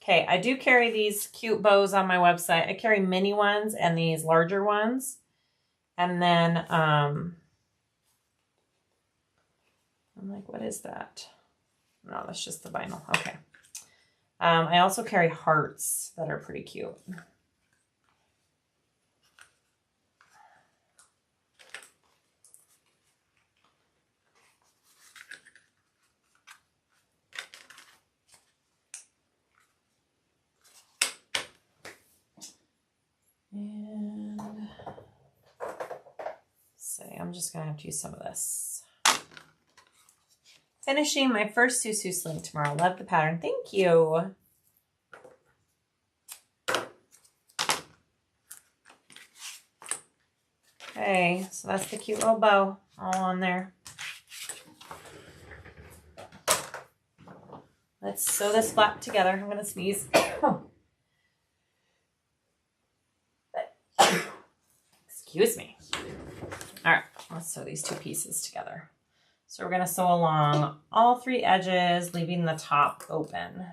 Okay, I do carry these cute bows on my website. I carry mini ones and these larger ones. And then, I'm like, what is that? No, that's just the vinyl. Okay. I also carry hearts that are pretty cute. And say, I'm just gonna have to use some of this. Finishing my first Susu sling tomorrow. Love the pattern. Thank you. Okay, so that's the cute little bow all on there. Let's sew this flap together. I'm gonna sneeze. Excuse me. All right, let's sew these 2 pieces together. So we're gonna sew along all 3 edges, leaving the top open.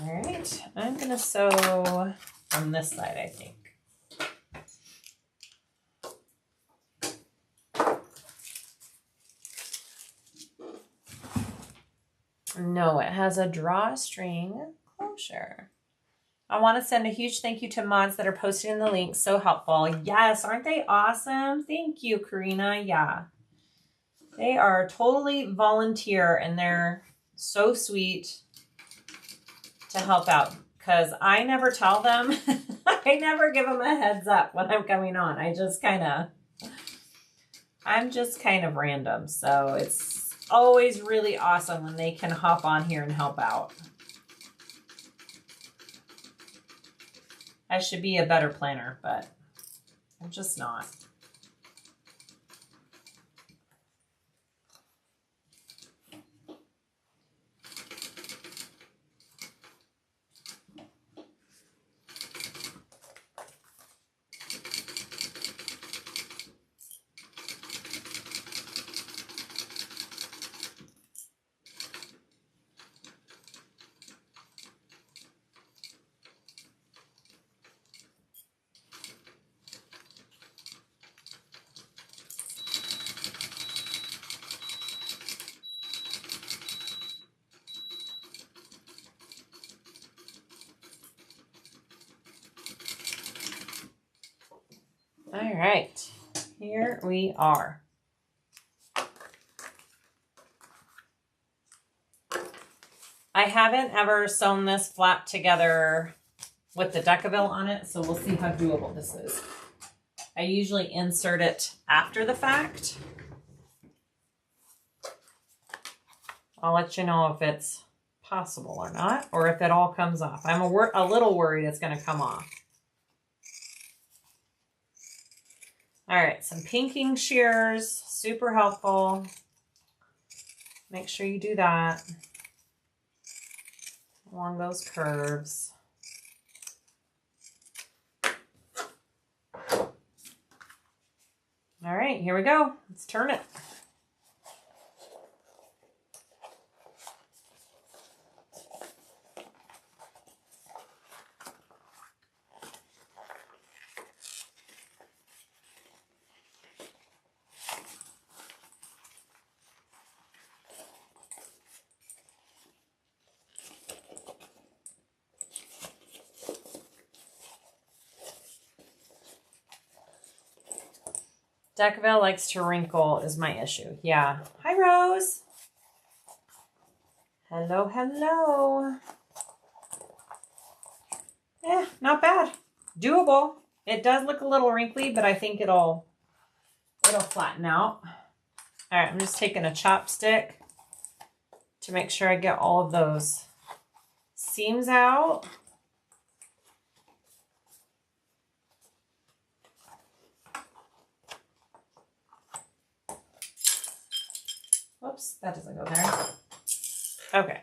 All right, I'm gonna sew on this side, I think. No, it has a drawstring closure. I want to send a huge thank you to mods that are posting in the link. So helpful. Yes, aren't they awesome? Thank you, Karina. Yeah. They are totally volunteer and they're so sweet to help out. because I never tell them. I never give them a heads up when I'm coming on. I'm just kind of random. So it's always really awesome when they can hop on here and help out. I should be a better planner, but I'm just not. All right, here we are. I haven't ever sewn this flap together with the Decaville on it, so we'll see how doable this is. I usually insert it after the fact. I'll let you know if it's possible or not, or if it all comes off. I'm a little worried it's going to come off. All right, some pinking shears, super helpful. Make sure you do that along those curves. All right, here we go. Let's turn it. Decaville likes to wrinkle is my issue. Yeah. Hi, Rose. Hello, hello. Yeah, not bad. Doable. It does look a little wrinkly, but I think it'll flatten out. All right, I'm just taking a chopstick to make sure I get all of those seams out. Whoops, that doesn't go there. Okay.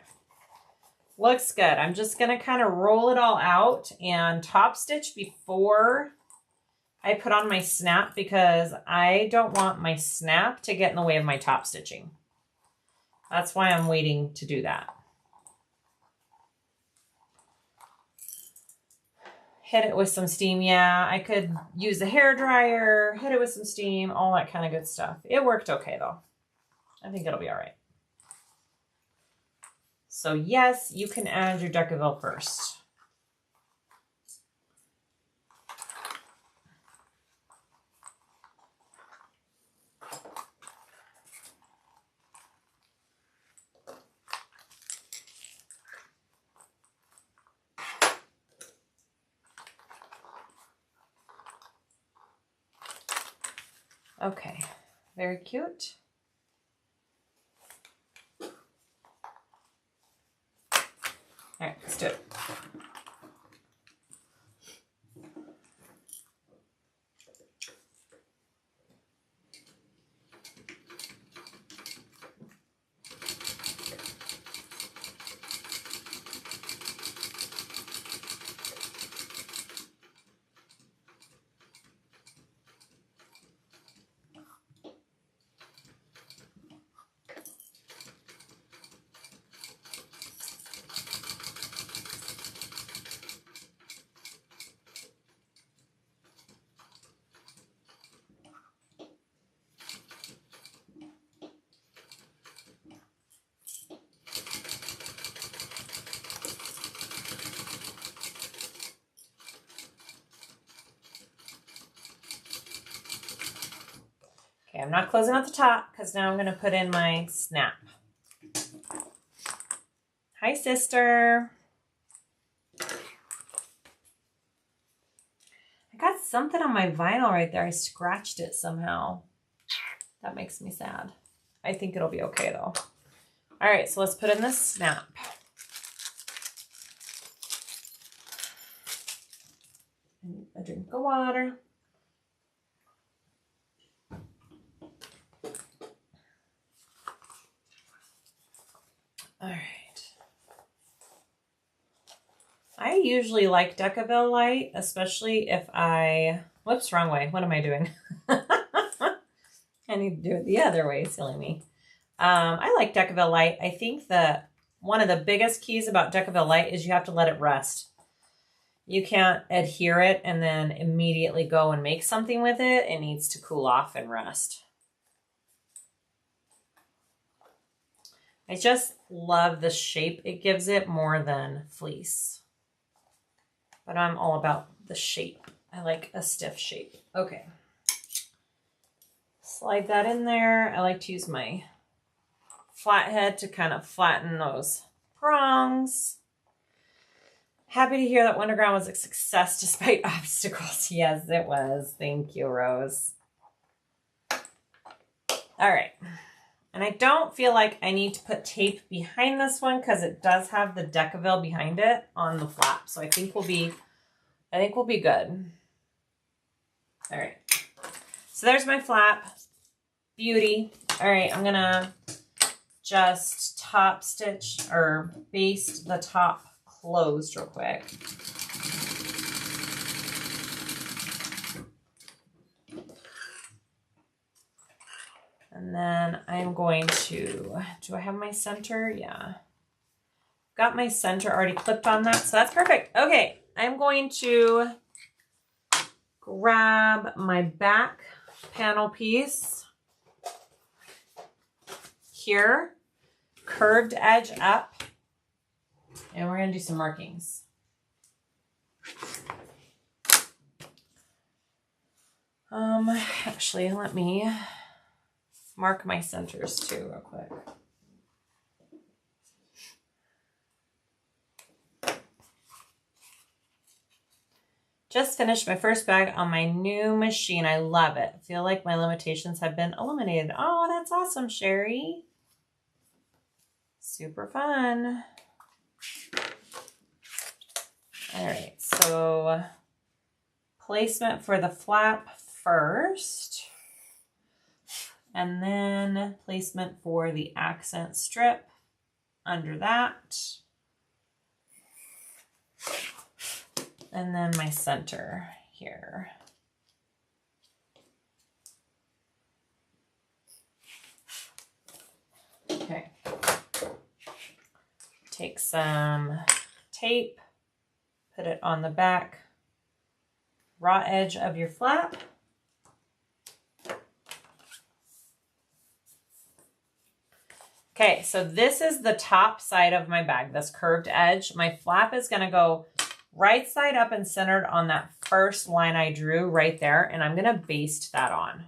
Looks good. I'm just going to kind of roll it all out and top stitch before I put on my snap because I don't want my snap to get in the way of my top stitching. That's why I'm waiting to do that. Hit it with some steam. Yeah, I could use a hair dryer, hit it with some steam, all that kind of good stuff. It worked okay though. I think it'll be all right. So yes, you can add your Decaville first. Okay, very cute. All right, let's do it. Okay, I'm not closing at the top because now I'm going to put in my snap. Hi, sister. something on my vinyl right there. I scratched it somehow. That makes me sad. I think it'll be okay though. All right, so let's put in the snap. A drink of water. All right. I usually like Decaville light, especially if whoops, wrong way. What am I doing? I need to do it the other way, silly me. I like Decaville light. I think that one of the biggest keys about Decaville light is you have to let it rest. You can't adhere it and then immediately go and make something with it. It needs to cool off and rest. I just love the shape it gives it more than fleece. But I'm all about the shape. I like a stiff shape. Okay. Slide that in there. I like to use my flathead to kind of flatten those prongs. Happy to hear that Wonderground was a success despite obstacles. Yes, it was. Thank you, Rose. All right. And I don't feel like I need to put tape behind this one because it does have the Decaville behind it on the flap. So I think we'll be good. All right. So there's my flap. Beauty. All right, I'm gonna just top stitch or baste the top closed real quick. And then I'm going to, do I have my center? Yeah. Got my center already clipped on that, so that's perfect. Okay, I'm going to grab my back panel piece here, curved edge up, and we're gonna do some markings. Actually, let me mark my centers too real quick. Just finished my first bag on my new machine. I love it. I feel like my limitations have been eliminated. Oh, that's awesome, Sherry. Super fun. All right, so placement for the flap first. And then placement for the accent strip under that. And then my center here. Okay. Take some tape, put it on the back raw edge of your flap. Okay, so this is the top side of my bag, this curved edge. My flap is gonna go right side up and centered on that first line I drew right there, and I'm gonna baste that on.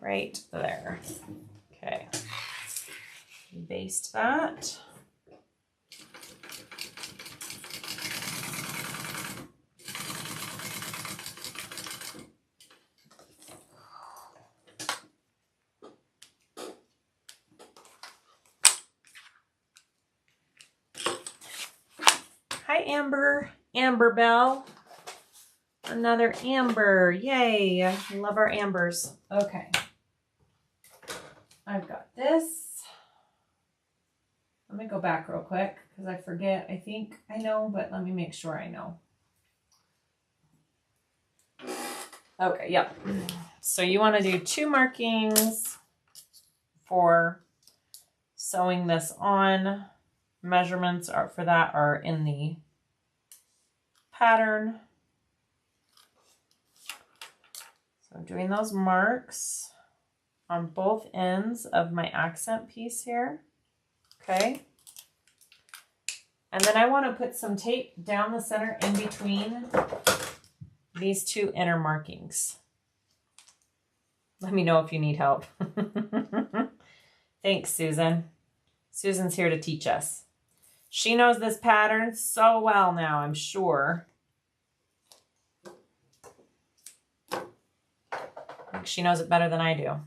Right there. Okay, baste that. Hi, Amber Bell. Another Amber. Yay. I love our Ambers. Okay. I've got this. Let me go back real quick because I forget. I think I know, but let me make sure I know. Okay, yep. So you want to do 2 markings for sewing this on. Measurements are for that are in the pattern. So I'm doing those marks on both ends of my accent piece here. Okay. And then I want to put some tape down the center in between these 2 inner markings. Let me know if you need help. Thanks, Susan. Susan's here to teach us. She knows this pattern so well now, I'm sure. I think she knows it better than I do.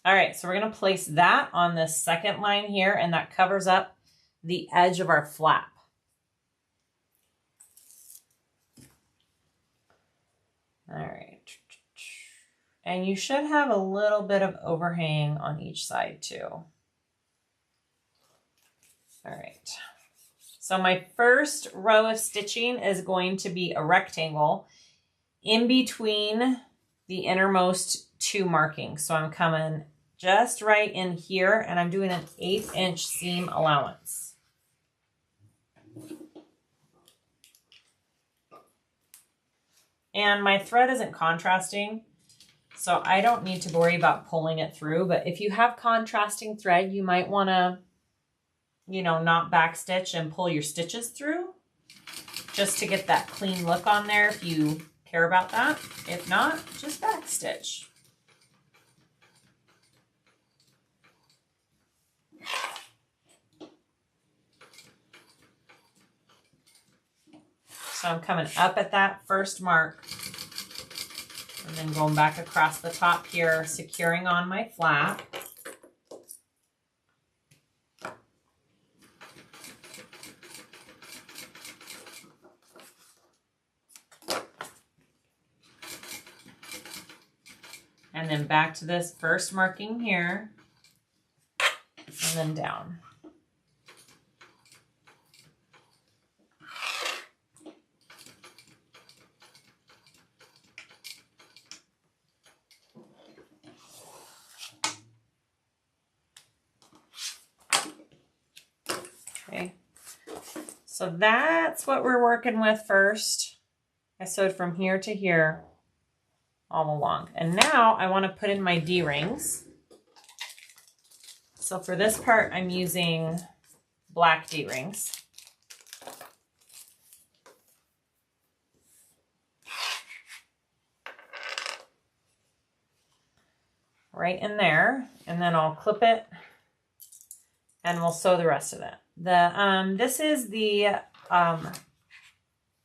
All right, so we're going to place that on this second line here, and that covers up the edge of our flap. All right. And you should have a little bit of overhang on each side too. All right. So my first row of stitching is going to be a rectangle in between the innermost two markings. So I'm coming just right in here, and I'm doing an 1/8 inch seam allowance. And my thread isn't contrasting, so I don't need to worry about pulling it through. But if you have contrasting thread, you might want to, you know, not backstitch and pull your stitches through just to get that clean look on there if you care about that. If not, just backstitch. So I'm coming up at that first mark and then going back across the top here, securing on my flap. And then back to this first marking here, and then down. Okay, so that's what we're working with first. I sewed from here to here all along. And now I want to put in my D-rings. So for this part, I'm using black D-rings. Right in there, and then I'll clip it and we'll sew the rest of it. This is the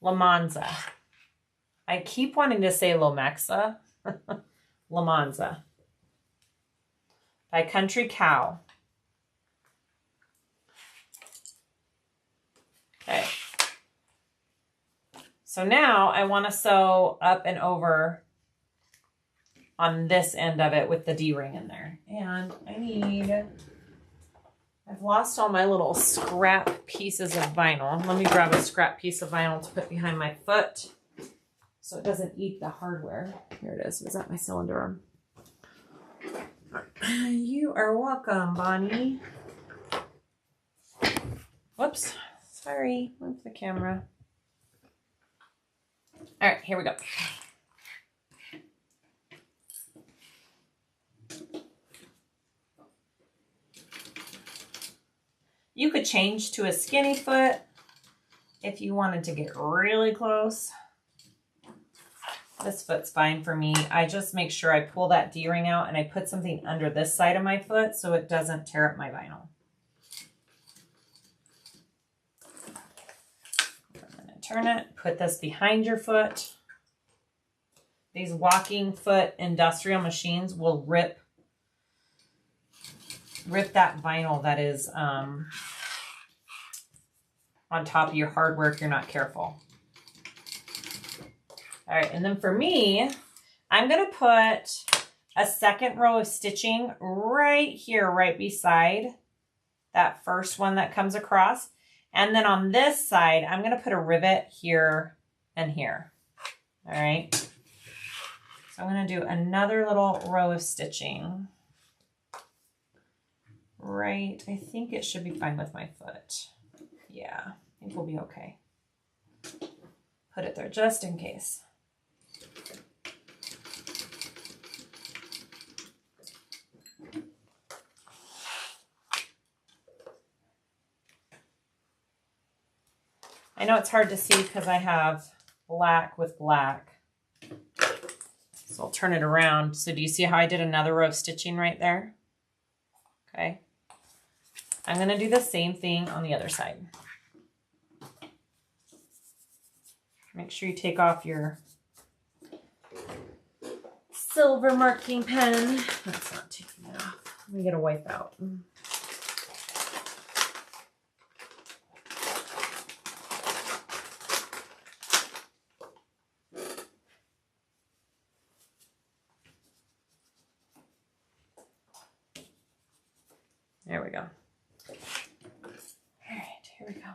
Lemonza. I keep wanting to say Lomexa. Lemonza by Country Cow. Okay. So now I want to sew up and over on this end of it with the D-ring in there. And I've lost all my little scrap pieces of vinyl. Let me grab a scrap piece of vinyl to put behind my foot so it doesn't eat the hardware. Here it is. Is that my cylinder arm? You are welcome, Bonnie. Whoops. Sorry. Move the camera. All right, here we go. You could change to a skinny foot if you wanted to get really close. This foot's fine for me. I just make sure I pull that D-ring out and I put something under this side of my foot so it doesn't tear up my vinyl. I'm going to turn it, put this behind your foot. These walking foot industrial machines will rip that vinyl that is on top of your hardware if you're not careful. All right, and then for me, I'm gonna put a second row of stitching right here, right beside that first one that comes across. And then on this side, I'm gonna put a rivet here and here. All right, so I'm gonna do another little row of stitching. Right, I think it should be fine with my foot. Yeah, I think we'll be okay. Put it there just in case. I know it's hard to see because I have black with black. So I'll turn it around. So do you see how I did another row of stitching right there? Okay. I'm going to do the same thing on the other side. Make sure you take off your silver marking pen. That's not taking it off. Let me get a wipe out. There we go. All right, here we go.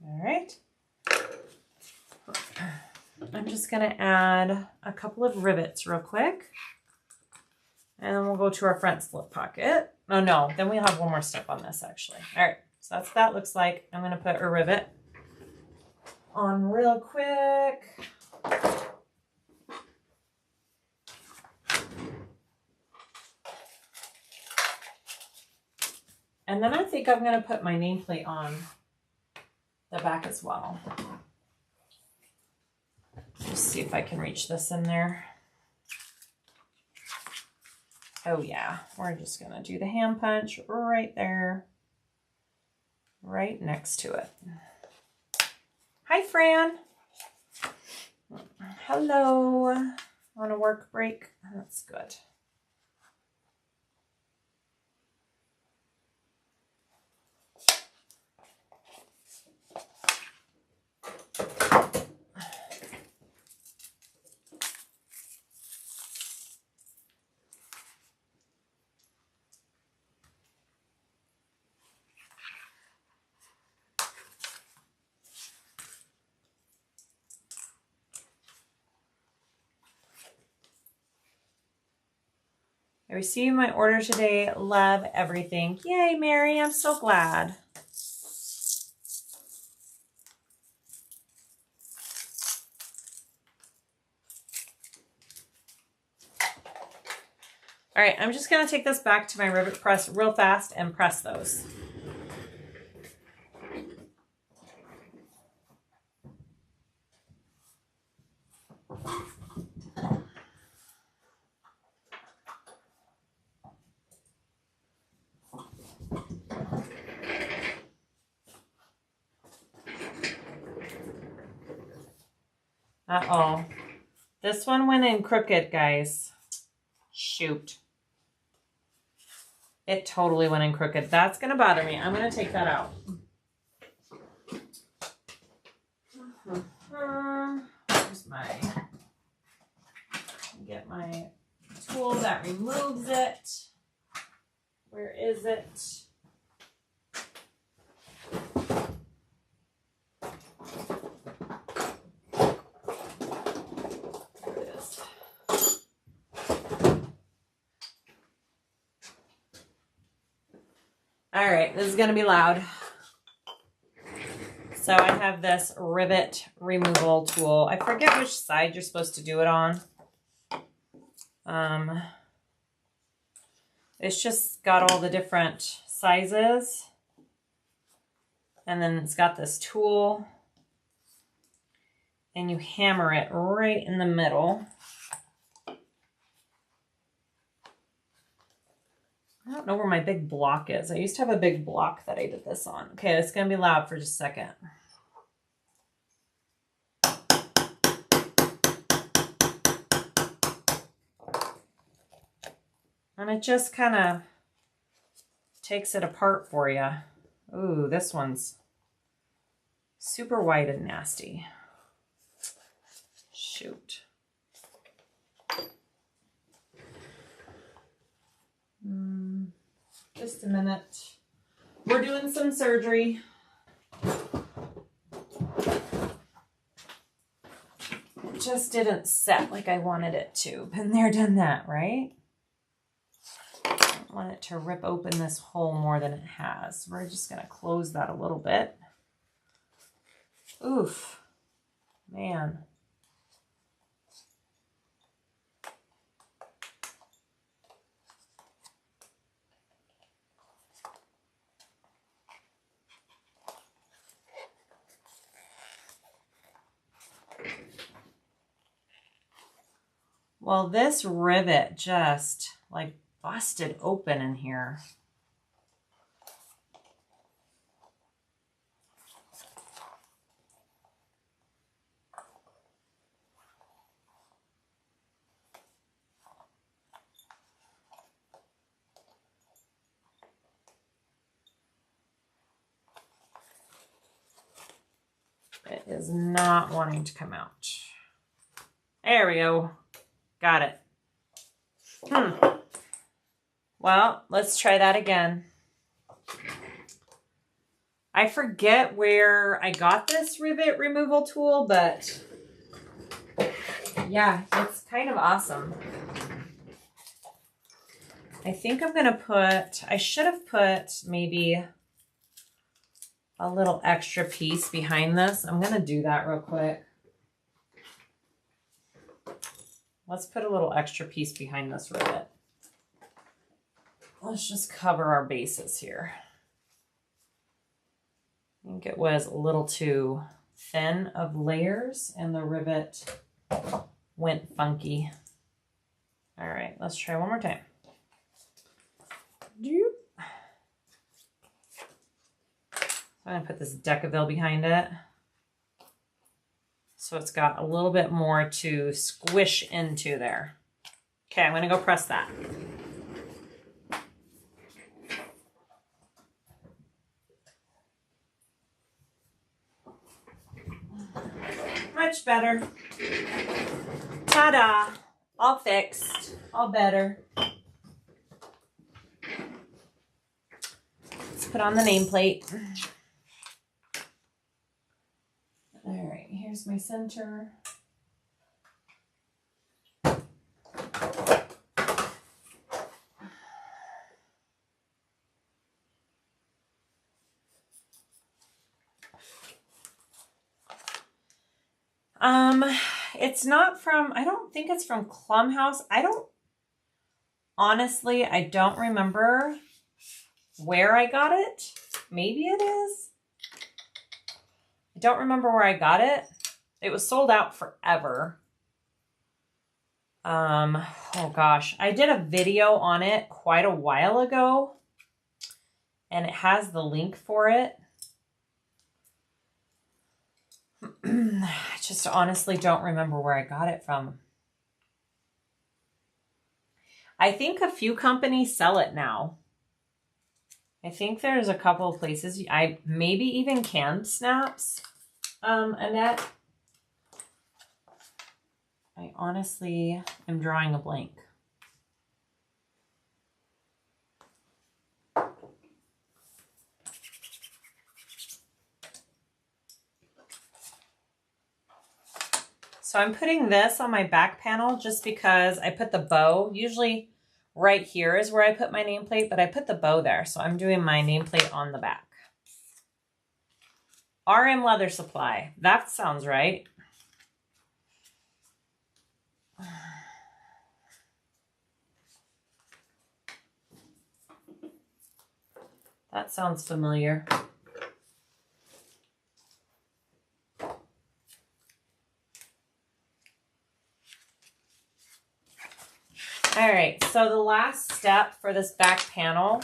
All right. I'm just going to add a couple of rivets real quick. And then we'll go to our front slip pocket. Oh no, then we'll have one more step on this actually. All right, so that's what that looks like. I'm going to put a rivet on real quick. And then I think I'm going to put my nameplate on the back as well. Just see if I can reach this in there. Oh yeah, we're just going to do the hand punch right there, right next to it. Hi, Fran. Hello. On a work break? That's good. I received my order today. Love everything. Yay, Mary. I'm so glad. All right, I'm just going to take this back to my rivet press real fast and press those. Uh-oh. This one went in crooked, guys. Shoot. It totally went in crooked. That's going to bother me. I'm going to take that out. Here's my... Get my tool that removes it. Where is it? All right, this is going to be loud. So I have this rivet removal tool. I forget which side you're supposed to do it on. It's just got all the different sizes. And then it's got this tool. And you hammer it right in the middle. I don't know where my big block is. I used to have a big block that I did this on. Okay, it's going to be loud for just a second. And it just kind of takes it apart for you. Ooh, this one's super white and nasty. Shoot. Just a minute. We're doing some surgery. It just didn't set like I wanted it to. Been there, done that, right? I don't want it to rip open this hole more than it has. We're just going to close that a little bit. Oof. Man. Well, this rivet just like busted open in here. It is not wanting to come out. There we go. Got it. Well, let's try that again. I forget where I got this rivet removal tool, but yeah, it's kind of awesome. I think I'm going to put, I should have put maybe a little extra piece behind this. I'm going to do that real quick. Let's put a little extra piece behind this rivet. Let's just cover our bases here. I think it was a little too thin of layers and the rivet went funky. All right, let's try one more time. I'm gonna put this Decaville behind it. So it's got a little bit more to squish into there. Okay, I'm gonna go press that. Much better. Ta-da! All fixed, all better. Let's put on the nameplate. All right, here's my center. It's not from, I don't think it's from Clumhouse. Honestly, I don't remember where I got it. Maybe it is. I don't remember where I got it. It was sold out forever. Oh gosh, I did a video on it quite a while ago, and it has the link for it. I just honestly don't remember where I got it from. I think a few companies sell it now. I think there's a couple of places. Maybe even Canned Snaps, Annette. I honestly am drawing a blank. So I'm putting this on my back panel just because I put the bow. Usually right here is where I put my nameplate, but I put the bow there. So I'm doing my nameplate on the back. RM Leather Supply. That sounds right. That sounds familiar. All right, so the last step for this back panel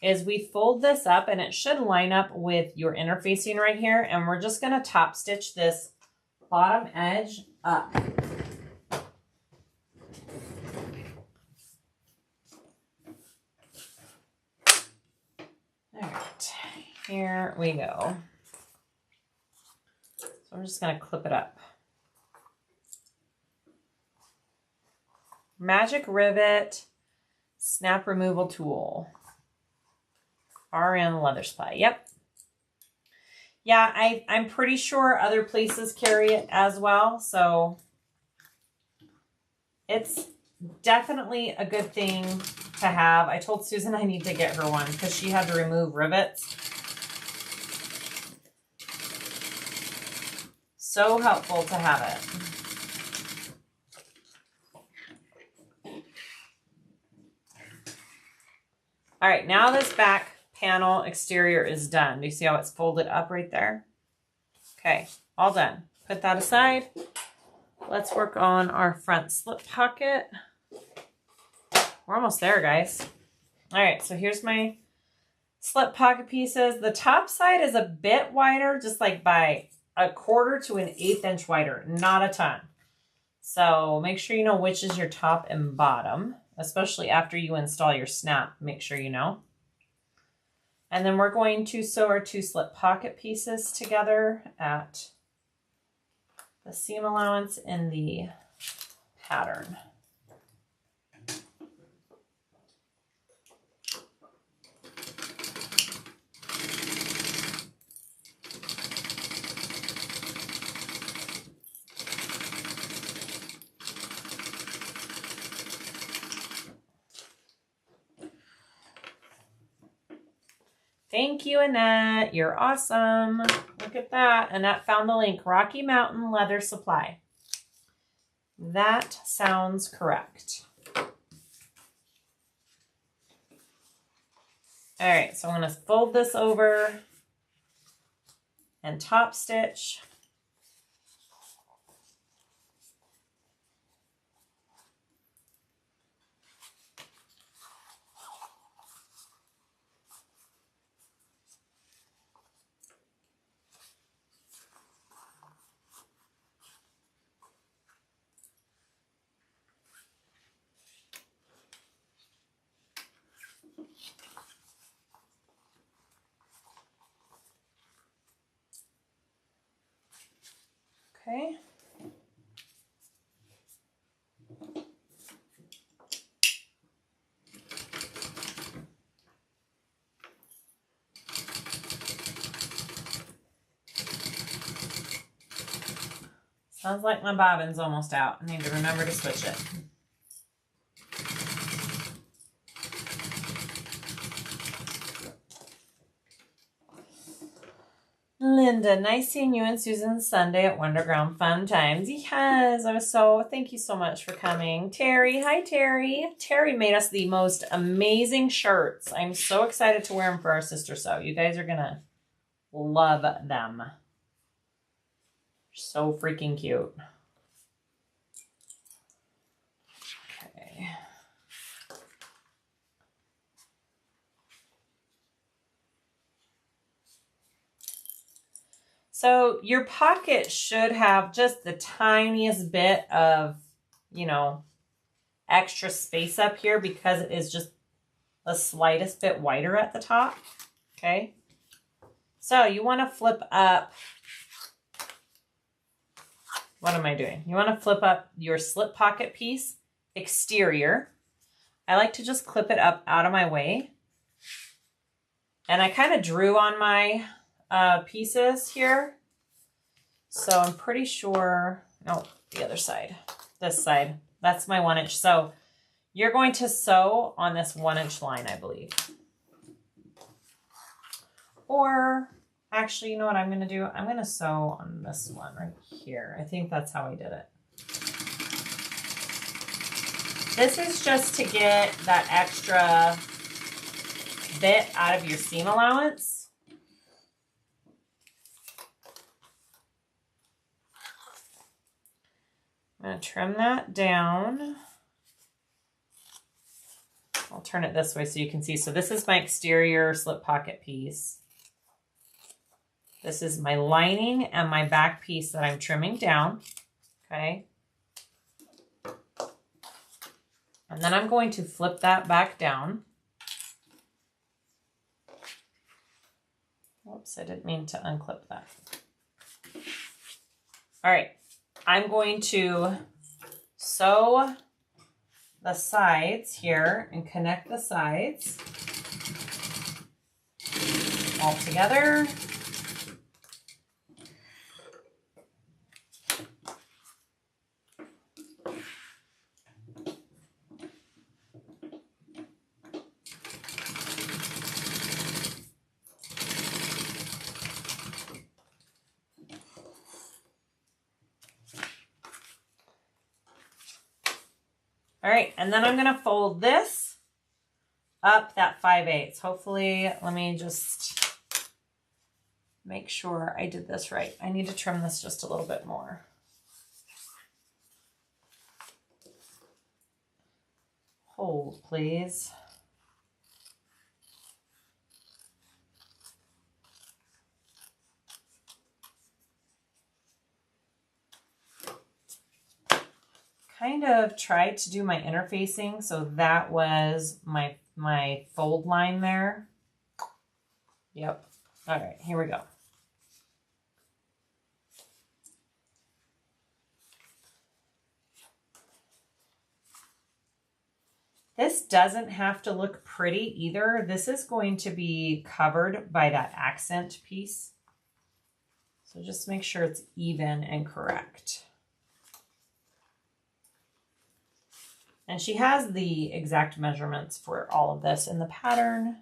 is we fold this up, and it should line up with your interfacing right here, and we're just gonna top stitch this bottom edge up. Here we go. So I'm just going to clip it up. Magic Rivet Snap Removal Tool. RN Leather Supply. Yep. Yeah, I'm pretty sure other places carry it as well. So it's definitely a good thing to have. I told Susan I need to get her one because she had to remove rivets. So helpful to have it. All right, now this back panel exterior is done. Do you see how it's folded up right there? Okay, all done. Put that aside. Let's work on our front slip pocket. We're almost there, guys. All right, so here's my slip pocket pieces. The top side is a bit wider, just like by 1/4 to 1/8 inch wider, not a ton. So make sure you know which is your top and bottom, especially after you install your snap, make sure you know. And then we're going to sew our 2 slip pocket pieces together at the seam allowance in the pattern. Thank you, Annette. You're awesome. Look at that. Annette found the link. Rocky Mountain Leather Supply. That sounds correct. All right, so I'm going to fold this over and top stitch. Okay. Sounds like my bobbin's almost out. I need to remember to switch it. Linda, nice seeing you and Susan Sunday at Wonderground. Fun times. Yes, thank you so much for coming. Terry, hi Terry. Terry made us the most amazing shirts. I'm so excited to wear them for our sister sew. You guys are gonna love them. So freaking cute. Okay. So your pocket should have just the tiniest bit of, you know, extra space up here because it is just the slightest bit wider at the top. Okay. So you want to flip up. What am I doing? You want to flip up your slip pocket piece exterior. I like to just clip it up out of my way. And I kind of drew on my pieces here. So I'm pretty sure, no, the other side, this side, that's my 1 inch. So you're going to sew on this 1 inch line, I believe. Or actually, you know what I'm going to do? I'm going to sew on this one right here. I think that's how I did it. This is just to get that extra bit out of your seam allowance. I'm going to trim that down. I'll turn it this way so you can see. So this is my exterior slip pocket piece. This is my lining and my back piece that I'm trimming down. Okay. And then I'm going to flip that back down. Oops, I didn't mean to unclip that. All right, I'm going to sew the sides here and connect the sides all together. All right, and then I'm gonna fold this up that 5/8. Hopefully, let me just make sure I did this right. I need to trim this just a little bit more. Hold, please. Kind of tried to do my interfacing, so that was my fold line there. Yep. All right, here we go. This doesn't have to look pretty either. This is going to be covered by that accent piece. So just make sure it's even and correct. And she has the exact measurements for all of this in the pattern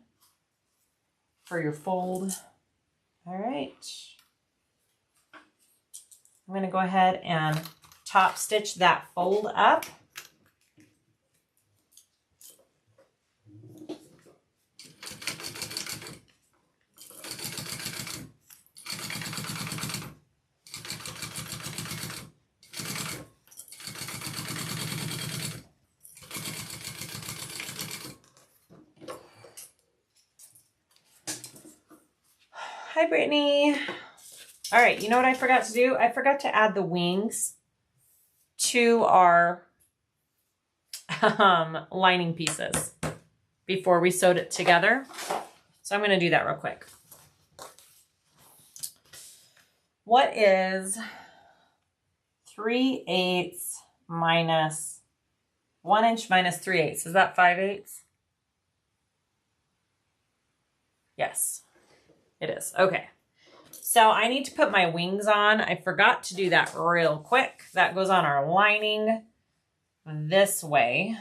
for your fold. All right. I'm going to go ahead and top stitch that fold up. Hi, Brittany. All right, you know what I forgot to do? I forgot to add the wings to our lining pieces before we sewed it together. So I'm going to do that real quick. What is 3/8 minus 1 inch minus 3/8? Is that 5/8? Yes. It is. Okay. So I need to put my wings on. I forgot to do that real quick. That goes on our lining this way.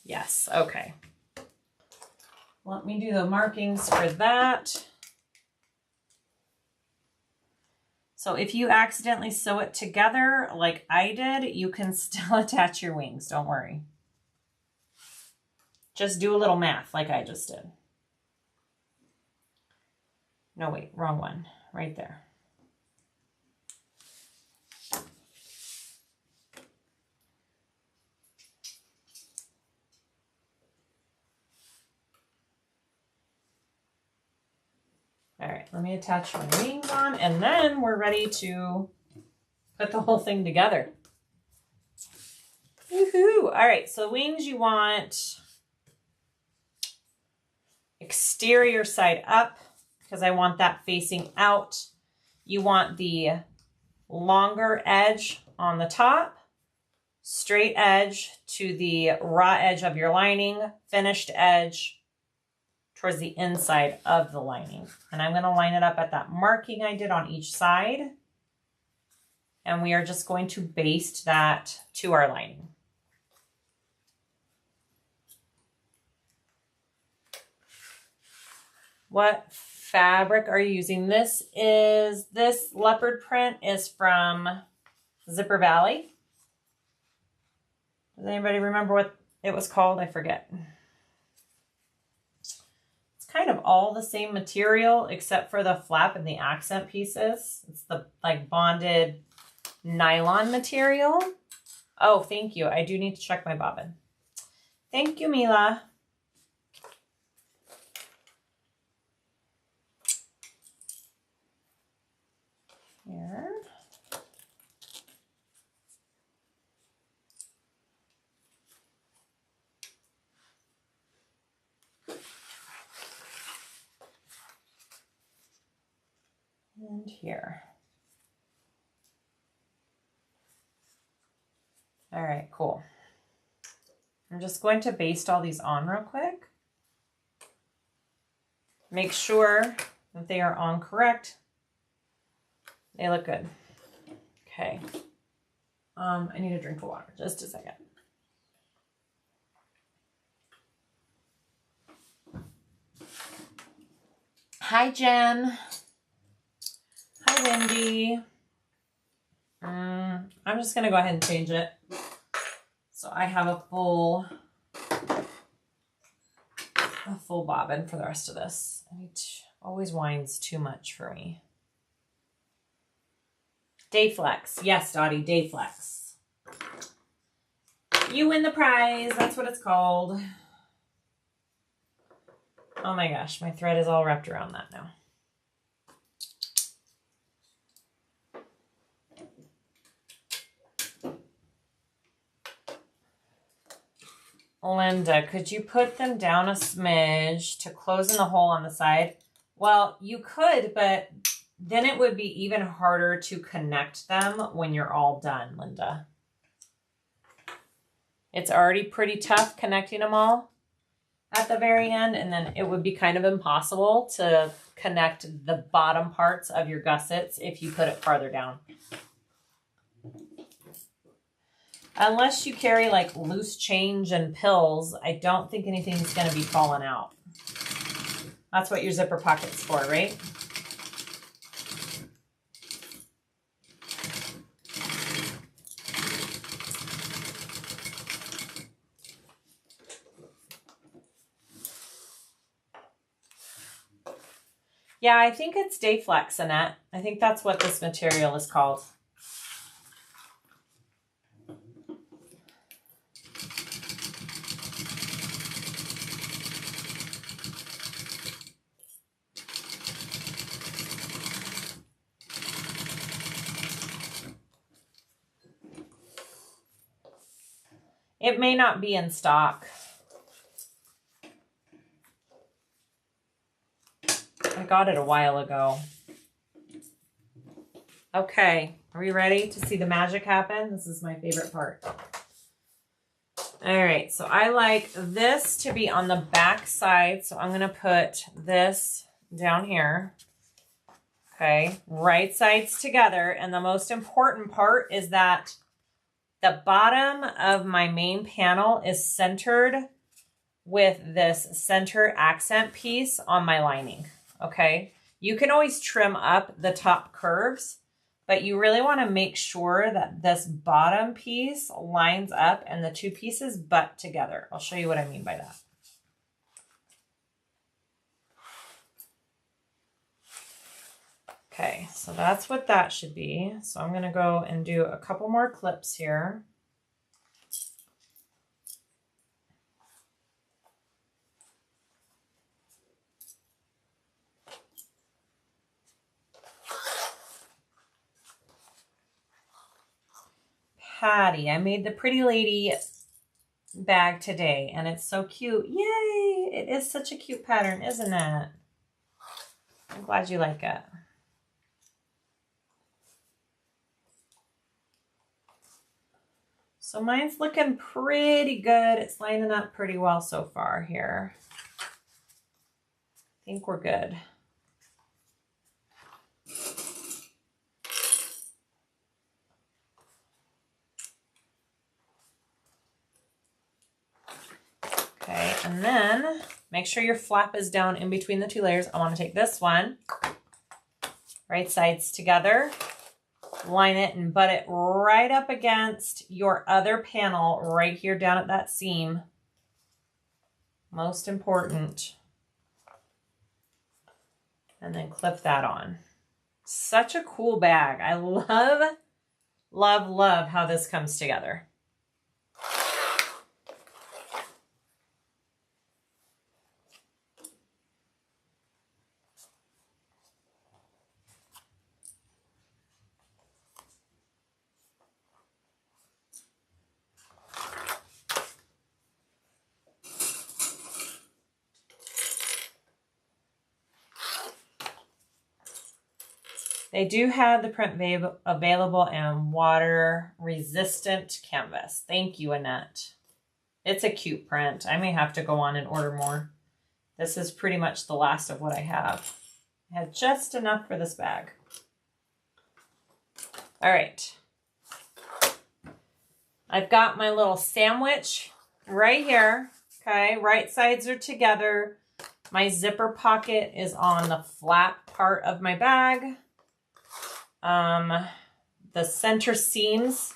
Yes. Okay. Let me do the markings for that. So if you accidentally sew it together like I did, you can still attach your wings. Don't worry. Just do a little math like I just did. No, wait, wrong one. Right there. All right, let me attach my wings on, and then we're ready to put the whole thing together. Woohoo! All right, so wings you want exterior side up, because I want that facing out. You want the longer edge on the top, straight edge to the raw edge of your lining, finished edge towards the inside of the lining. And I'm going to line it up at that marking I did on each side. And we are just going to baste that to our lining. What fabric are you using? This leopard print is from Zipper Valley. Does anybody remember what it was called? I forget. It's kind of all the same material except for the flap and the accent pieces. It's the like bonded nylon material. Oh, thank you. I do need to check my bobbin. Thank you, Mila. Here. And here. All right, cool. I'm just going to baste all these on real quick. Make sure that they are on correct. They look good. Okay. I need a drink of water. Just a second. Hi, Jen. Hi, Wendy. I'm just going to go ahead and change it. So I have a full bobbin for the rest of this. Always winds too much for me. Day flex. Yes, Dottie, day flex. You win the prize. That's what it's called. Oh my gosh, my thread is all wrapped around that now. Linda, could you put them down a smidge to close in the hole on the side? Well, you could, but then it would be even harder to connect them when you're all done, Linda. It's already pretty tough connecting them all at the very end, and then it would be kind of impossible to connect the bottom parts of your gussets if you put it farther down. Unless you carry like loose change and pills, I don't think anything's going to be falling out. That's what your zipper pocket's for, right? Yeah, I think it's Day Flex, Annette. I think that's what this material is called. It may not be in stock. I got it a while ago. Okay, are we ready to see the magic happen? This is my favorite part. All right, so I like this to be on the back side, so I'm gonna put this down here. Okay, right sides together, and the most important part is that the bottom of my main panel is centered with this center accent piece on my lining, okay? You can always trim up the top curves, but you really wanna make sure that this bottom piece lines up and the two pieces butt together. I'll show you what I mean by that. Okay, so that's what that should be. So I'm gonna go and do a couple more clips here. Patty, I made the Pretty Lady bag today and it's so cute. Yay! It is such a cute pattern, isn't it? I'm glad you like it. So mine's looking pretty good. It's lining up pretty well so far here. I think we're good. Okay, and then make sure your flap is down in between the two layers. I want to take this one, right sides together, line it and butt it right up against your other panel right here down at that seam. Most important. And then clip that on. Such a cool bag. I love, love, love how this comes together. They do have the print available and water resistant canvas. Thank you, Annette. It's a cute print. I may have to go on and order more. This is pretty much the last of what I have. I had just enough for this bag. All right. I've got my little sandwich right here. Okay, right sides are together. My zipper pocket is on the flat part of my bag. The center seams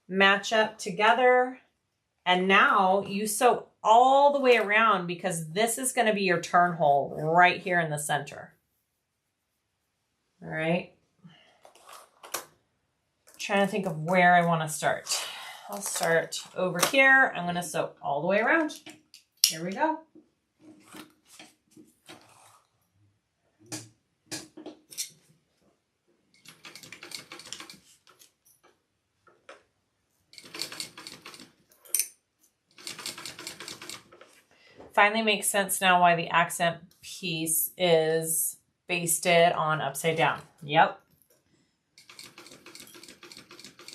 match up together. And now you sew all the way around because this is going to be your turn hole right here in the center. All right. Trying to think of where I want to start. I'll start over here. I'm going to sew all the way around. Here we go. Finally makes sense now why the accent piece is basted on upside down. Yep.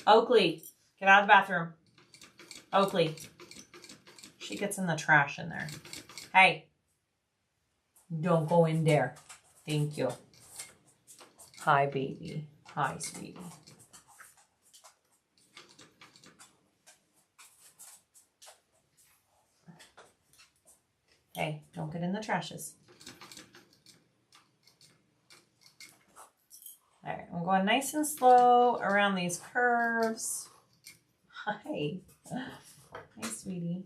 Oakley, get out of the bathroom. Oakley. She gets in the trash in there. Hey. Don't go in there. Thank you. Hi, baby. Hi, sweetie. Hey, don't get in the trashes. All right, I'm going nice and slow around these curves. Hi. Hi, sweetie.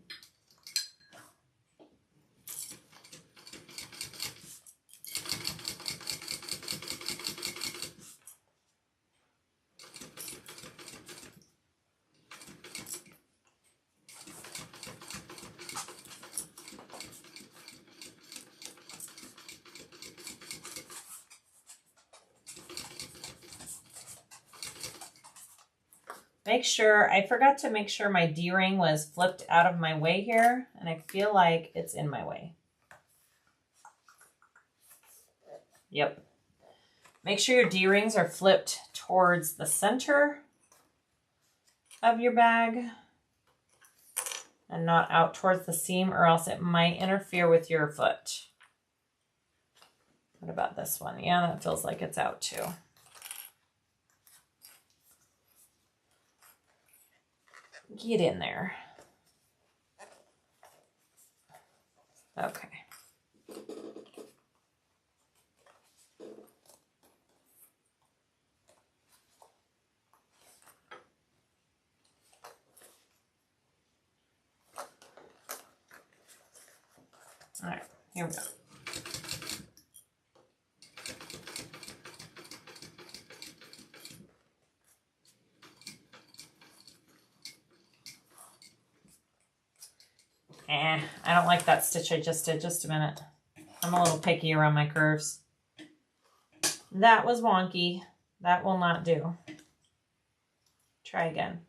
Make sure, I forgot to make sure my D-ring was flipped out of my way here, and I feel like it's in my way. Yep. Make sure your D-rings are flipped towards the center of your bag and not out towards the seam, or else it might interfere with your foot. What about this one? Yeah, that feels like it's out too. Get in there. Okay. All right, here we go. I don't like that stitch I just did. Just a minute. I'm a little picky around my curves. That was wonky. That will not do. Try again.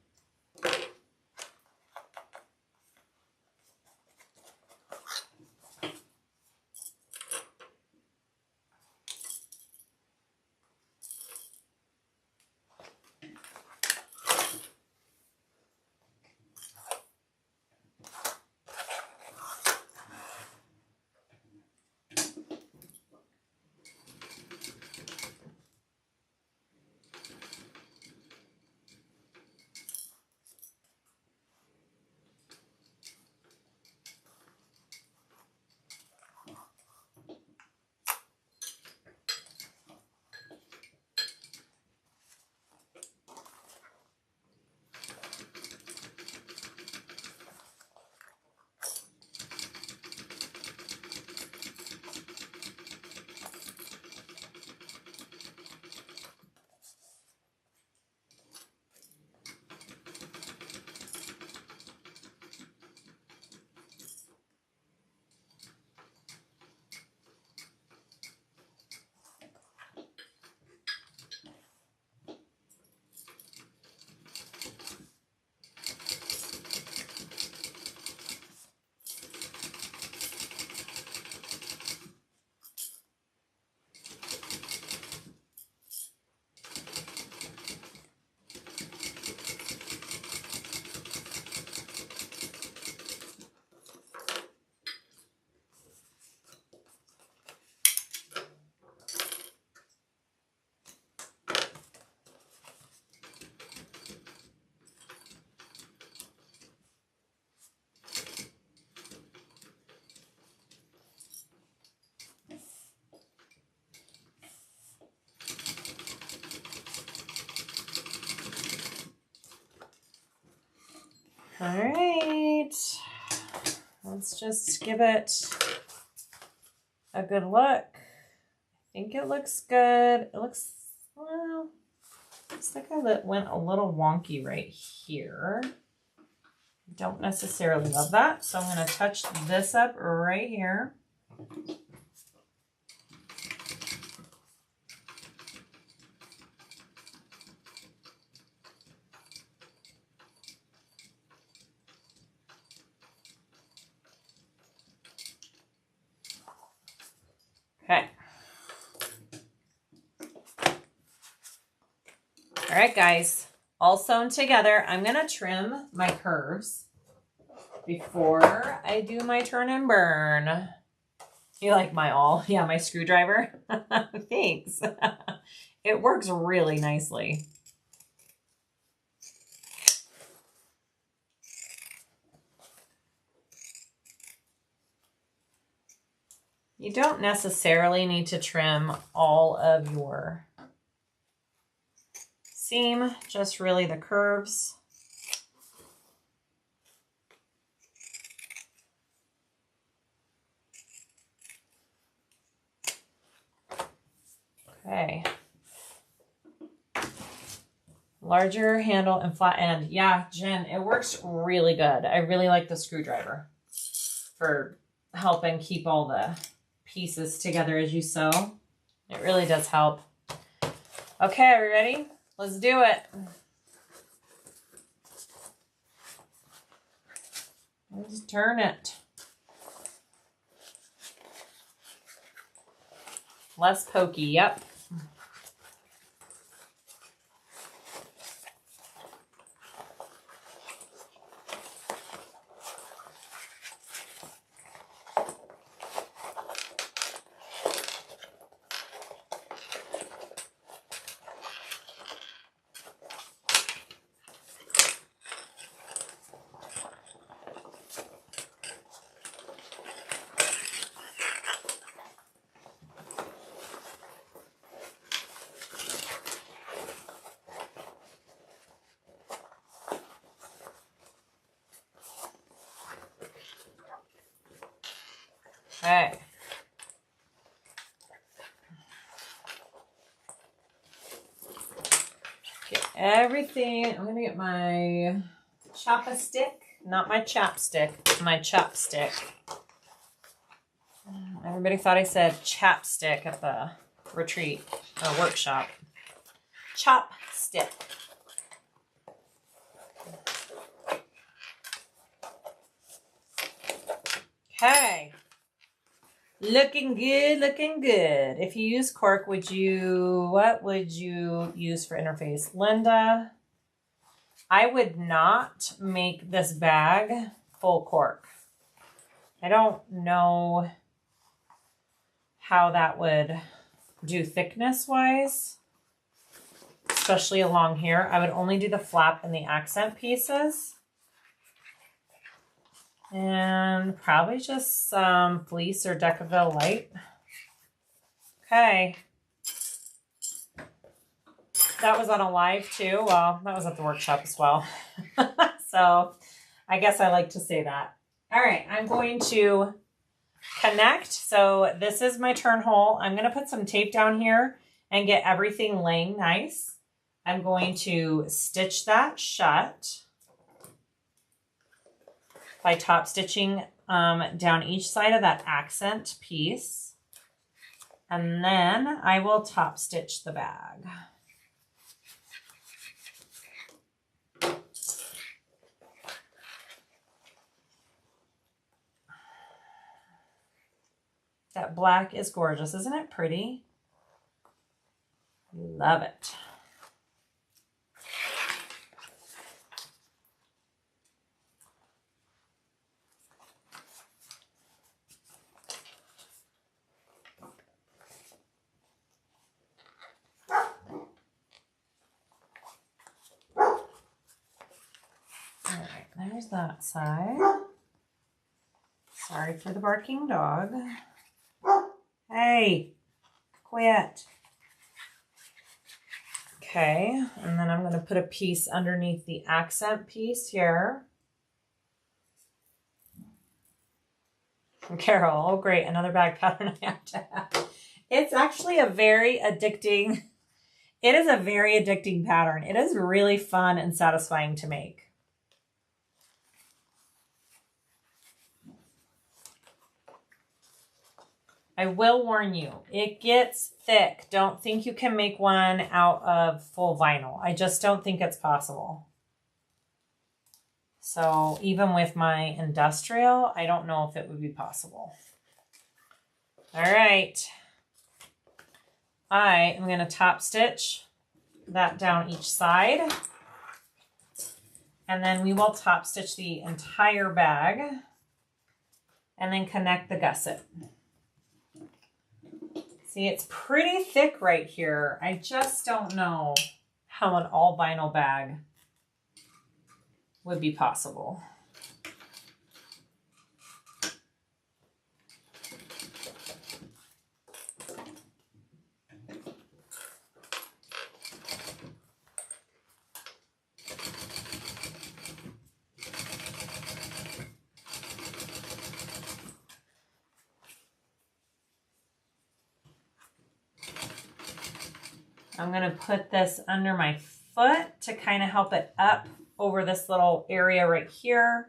All right. Let's just give it a good look. I think it looks good. It looks, well, looks like I went a little wonky right here. Don't necessarily love that. So I'm going to touch this up right here. Okay. All right, guys, all sewn together. I'm going to trim my curves before I do my turn and burn. You like my awl? Yeah, my screwdriver. Thanks. It works really nicely. You don't necessarily need to trim all of your seam, just really the curves. Okay. Larger handle and flat end. Yeah, Jen, it works really good. I really like the screwdriver for helping keep all the pieces together as you sew. It really does help. Okay, are we ready? Let's do it. Let's turn it. Less pokey, yep. Okay. Get everything. I'm going to get my chop-a-stick. Not my chapstick, my chopstick. Everybody thought I said chapstick at the retreat or workshop. Chopstick. Okay. Looking good, looking good. If you use cork, what would you use for interface? Linda, I would not make this bag full cork. I don't know how that would do thickness-wise, especially along here. I would only do the flap and the accent pieces. And probably just some fleece or Decaville light. Okay. That was on a live too. Well, that was at the workshop as well. So I guess I like to say that. All right, I'm going to connect. So this is my turn hole. I'm going to put some tape down here and get everything laying nice. I'm going to stitch that shut by top stitching down each side of that accent piece. And then I will top stitch the bag. That black is gorgeous. Isn't it pretty? Love it. All right, there's that side. Sorry for the barking dog. Hey, quit. Okay, and then I'm going to put a piece underneath the accent piece here. Carol, oh great, another bag pattern I have to have. It's actually a very addicting, it is a very addicting pattern. It is really fun and satisfying to make. I will warn you, it gets thick. Don't think you can make one out of full vinyl. I just don't think it's possible. So even with my industrial, I don't know if it would be possible. All right. I am going to top stitch that down each side. And then we will top stitch the entire bag and then connect the gusset. See, it's pretty thick right here. I just don't know how an all vinyl bag would be possible. I'm going to put this under my foot to kind of help it up over this little area right here.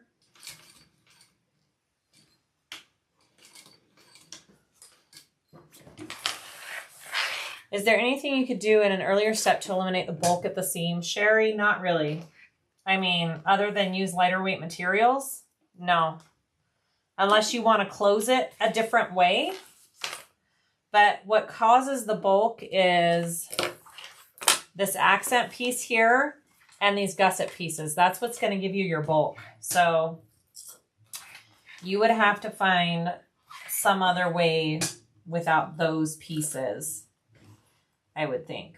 Is there anything you could do in an earlier step to eliminate the bulk at the seam? Sherry, not really. I mean, other than use lighter weight materials? No. Unless you want to close it a different way. But what causes the bulk is this accent piece here and these gusset pieces. That's what's going to give you your bulk. So you would have to find some other way without those pieces, I would think.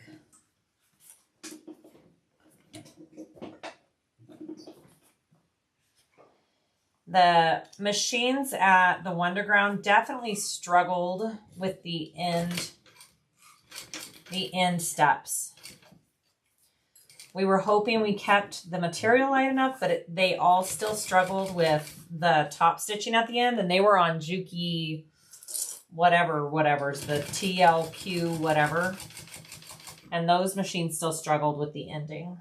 The machines at the Wonderground definitely struggled with the end steps. We were hoping we kept the material light enough, but they all still struggled with the top stitching at the end, and they were on Juki whatever's the TLQ whatever. And those machines still struggled with the ending.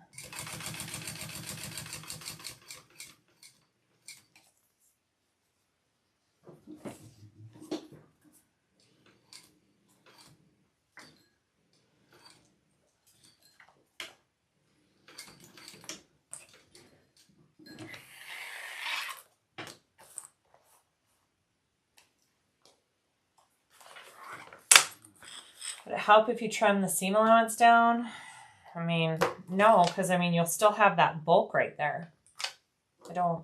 Would it help if you trim the seam allowance down? I mean, no, because I mean, you'll still have that bulk right there. I don't.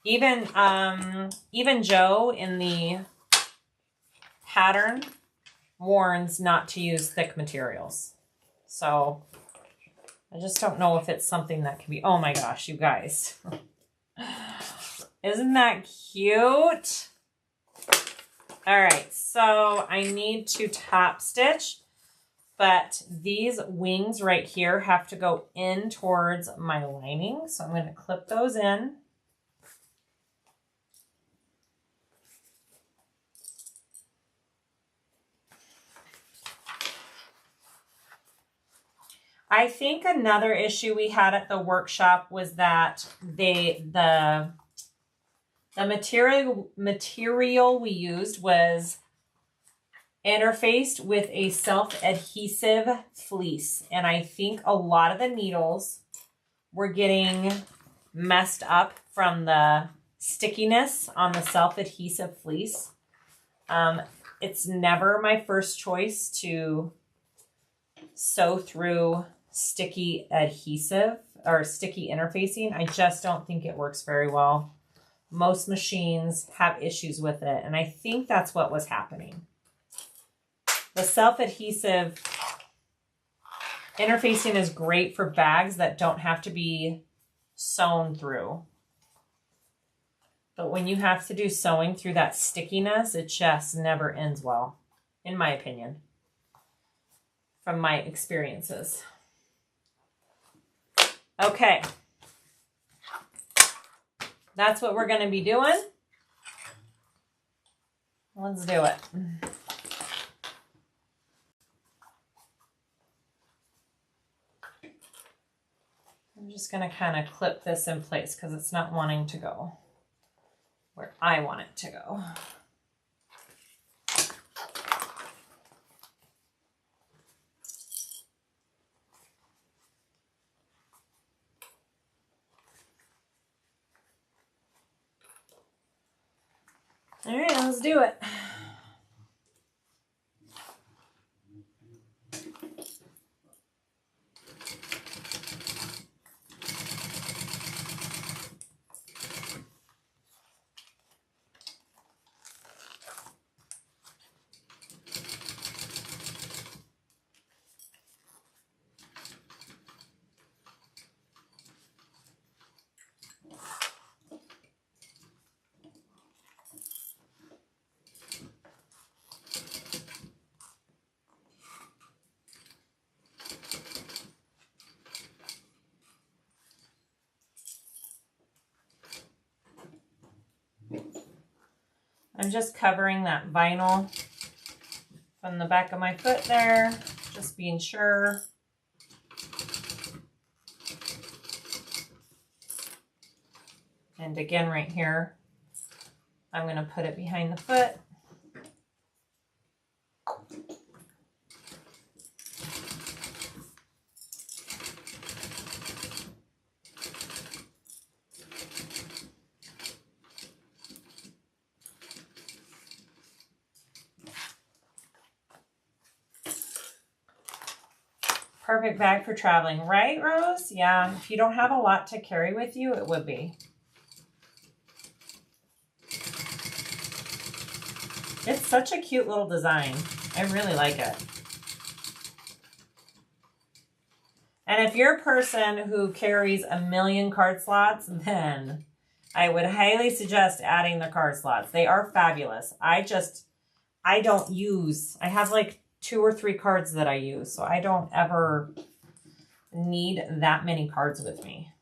Even Joe in the pattern warns not to use thick materials. So I just don't know if it's something that can be, oh my gosh, you guys. Isn't that cute? All right, so I need to top stitch, but these wings right here have to go in towards my lining. So I'm going to clip those in. I think another issue we had at the workshop was that the material we used was interfaced with a self-adhesive fleece. And I think a lot of the needles were getting messed up from the stickiness on the self-adhesive fleece. It's never my first choice to sew through sticky adhesive or sticky interfacing. I just don't think it works very well. Most machines have issues with it, and I think that's what was happening. The self-adhesive interfacing is great for bags that don't have to be sewn through. But when you have to do sewing through that stickiness, it just never ends well, in my opinion, from my experiences. Okay. That's what we're going to be doing. Let's do it. I'm just going to kind of clip this in place because it's not wanting to go where I want it to go. All right, let's do it. I'm just covering that vinyl from the back of my foot there, just being sure. And again, right here, I'm going to put it behind the foot. Perfect bag for traveling, right, Rose? Yeah, if you don't have a lot to carry with you, it would be. It's such a cute little design. I really like it. And if you're a person who carries a million card slots, then I would highly suggest adding the card slots. They are fabulous. I have like 2 or 3 cards that I use, so I don't ever need that many cards with me.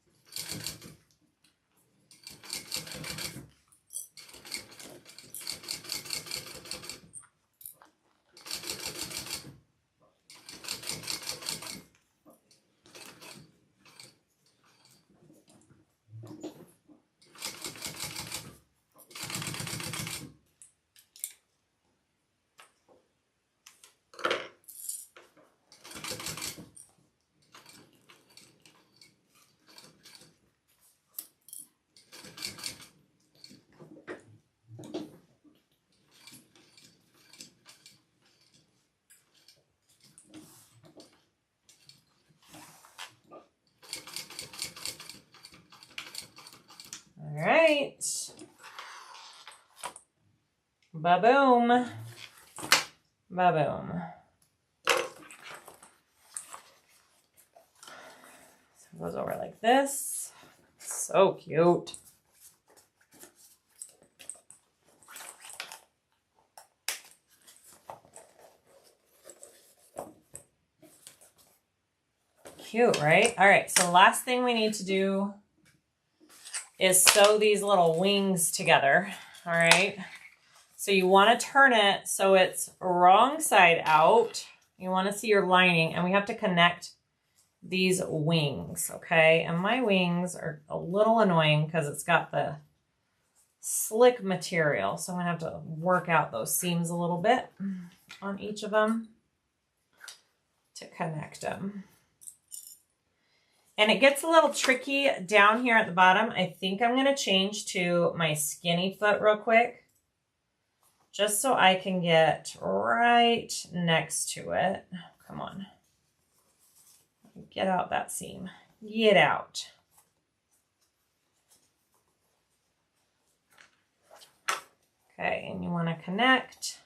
All right. Ba-boom. Ba-boom. So it goes over like this. So cute. Cute, right? All right, so last thing we need to do is sew these little wings together. All right, so you want to turn it so it's wrong side out. You want to see your lining, and we have to connect these wings, okay? And my wings are a little annoying because it's got the slick material, so I'm gonna have to work out those seams a little bit on each of them to connect them. And it gets a little tricky down here at the bottom. I think I'm going to change to my skinny foot real quick, just so I can get right next to it. Come on. Get out that seam. Get out. Okay, and you want to connect.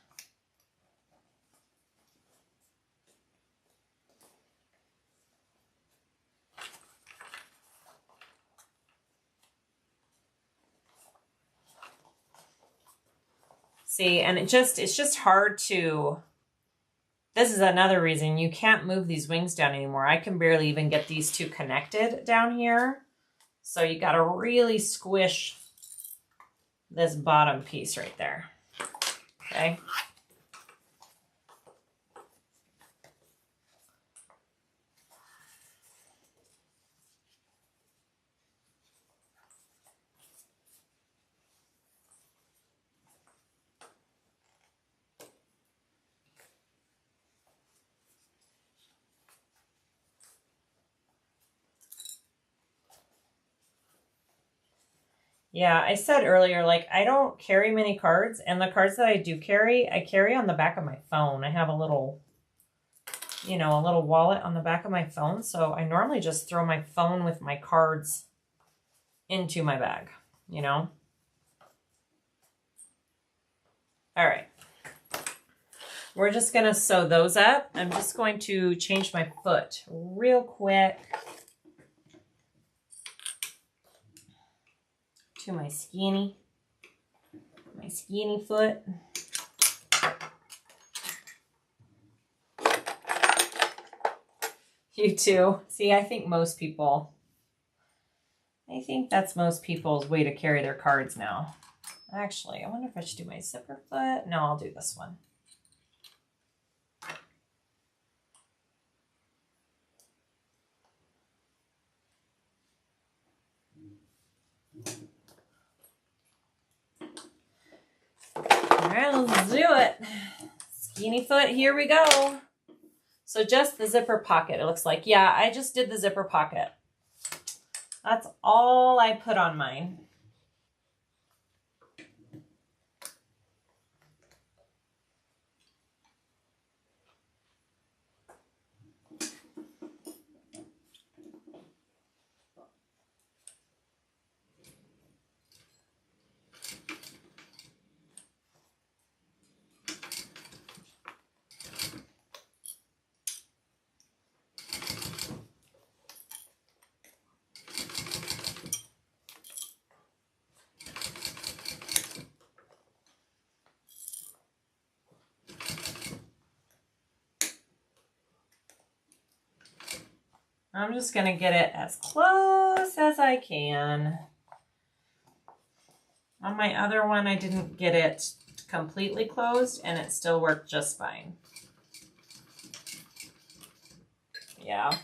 See, and it's just hard to, this is another reason you can't move these wings down anymore. I can barely even get these two connected down here. So you got to really squish this bottom piece right there. Okay. Yeah, I said earlier, like, I don't carry many cards, and the cards that I do carry, I carry on the back of my phone. I have a little, you know, a little wallet on the back of my phone, so I normally just throw my phone with my cards into my bag, you know? All right. We're just going to sew those up. I'm just going to change my foot real quick to my skinny foot. You too. See, I think that's most people's way to carry their cards now. Actually, I wonder if I should do my zipper foot. No, I'll do this one. All right, let's do it. Skinny foot, here we go. So just the zipper pocket, it looks like. Yeah, I just did the zipper pocket. That's all I put on mine. I'm just going to get it as close as I can. On my other one, I didn't get it completely closed, and it still worked just fine. Yeah,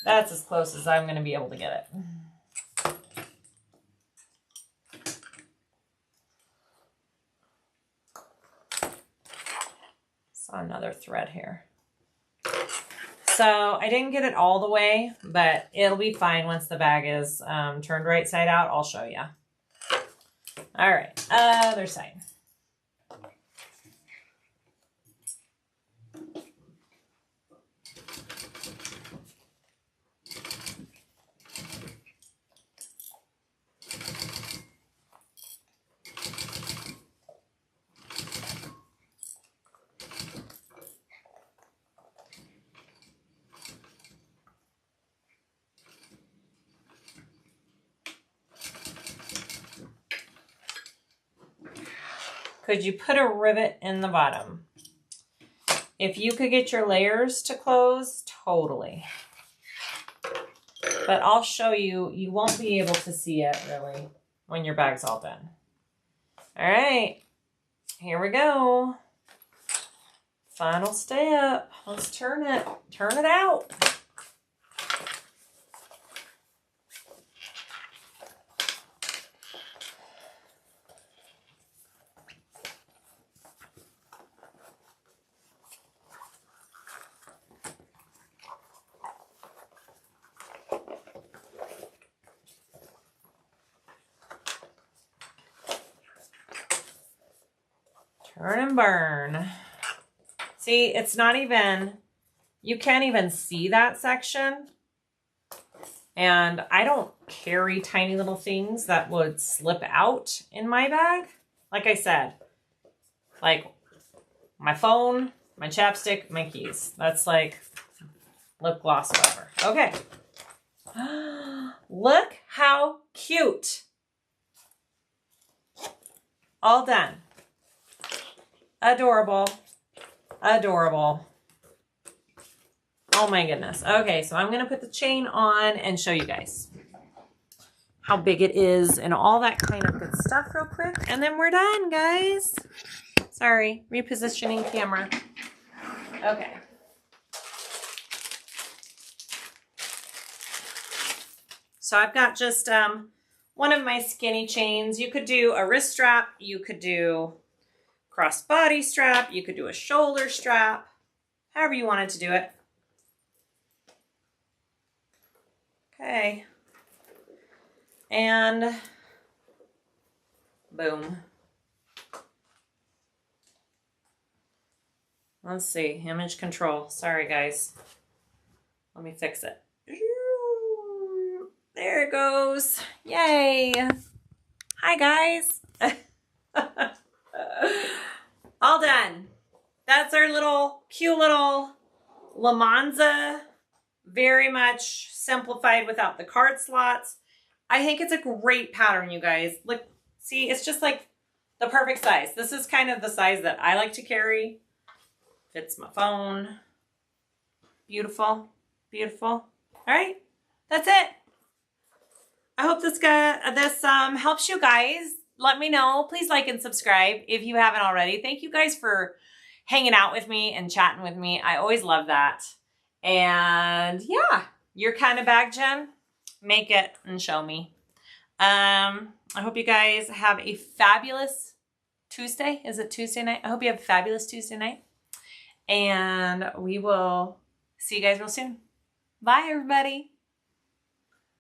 that's as close as I'm going to be able to get it. Saw another thread here. So I didn't get it all the way, but it'll be fine once the bag is turned right side out. I'll show you. All right, other side. Could you put a rivet in the bottom? If you could get your layers to close, totally. But I'll show you, you won't be able to see it really when your bag's all done. All right, here we go. Final step. Let's turn it out. Turn and burn. See, it's not even, you can't even see that section. And I don't carry tiny little things that would slip out in my bag. Like I said, like my phone, my chapstick, my keys. That's like lip gloss, whatever. Okay. Look how cute. All done. Adorable. Adorable. Oh my goodness. Okay, so I'm going to put the chain on and show you guys how big it is and all that kind of good stuff real quick. And then we're done, guys. Sorry, repositioning camera. Okay. So I've got just one of my skinny chains. You could do a wrist strap, you could do crossbody strap, you could do a shoulder strap, however you wanted to do it. Okay. And boom. Let's see, image control. Sorry guys. Let me fix it. There it goes. Yay. Hi guys. All done. That's our little cute little Lemonza. Very much simplified without the card slots. I think it's a great pattern, you guys. Look, see, it's just like the perfect size. This is kind of the size that I like to carry. Fits my phone. Beautiful, beautiful. All right, that's it. I hope this helps you guys. Let me know. Please like and subscribe if you haven't already. Thank you guys for hanging out with me and chatting with me. I always love that. And yeah, your kind of bag, Jen. Make it and show me. I hope you guys have a fabulous Tuesday. Is it Tuesday night? I hope you have a fabulous Tuesday night. And we will see you guys real soon. Bye, everybody.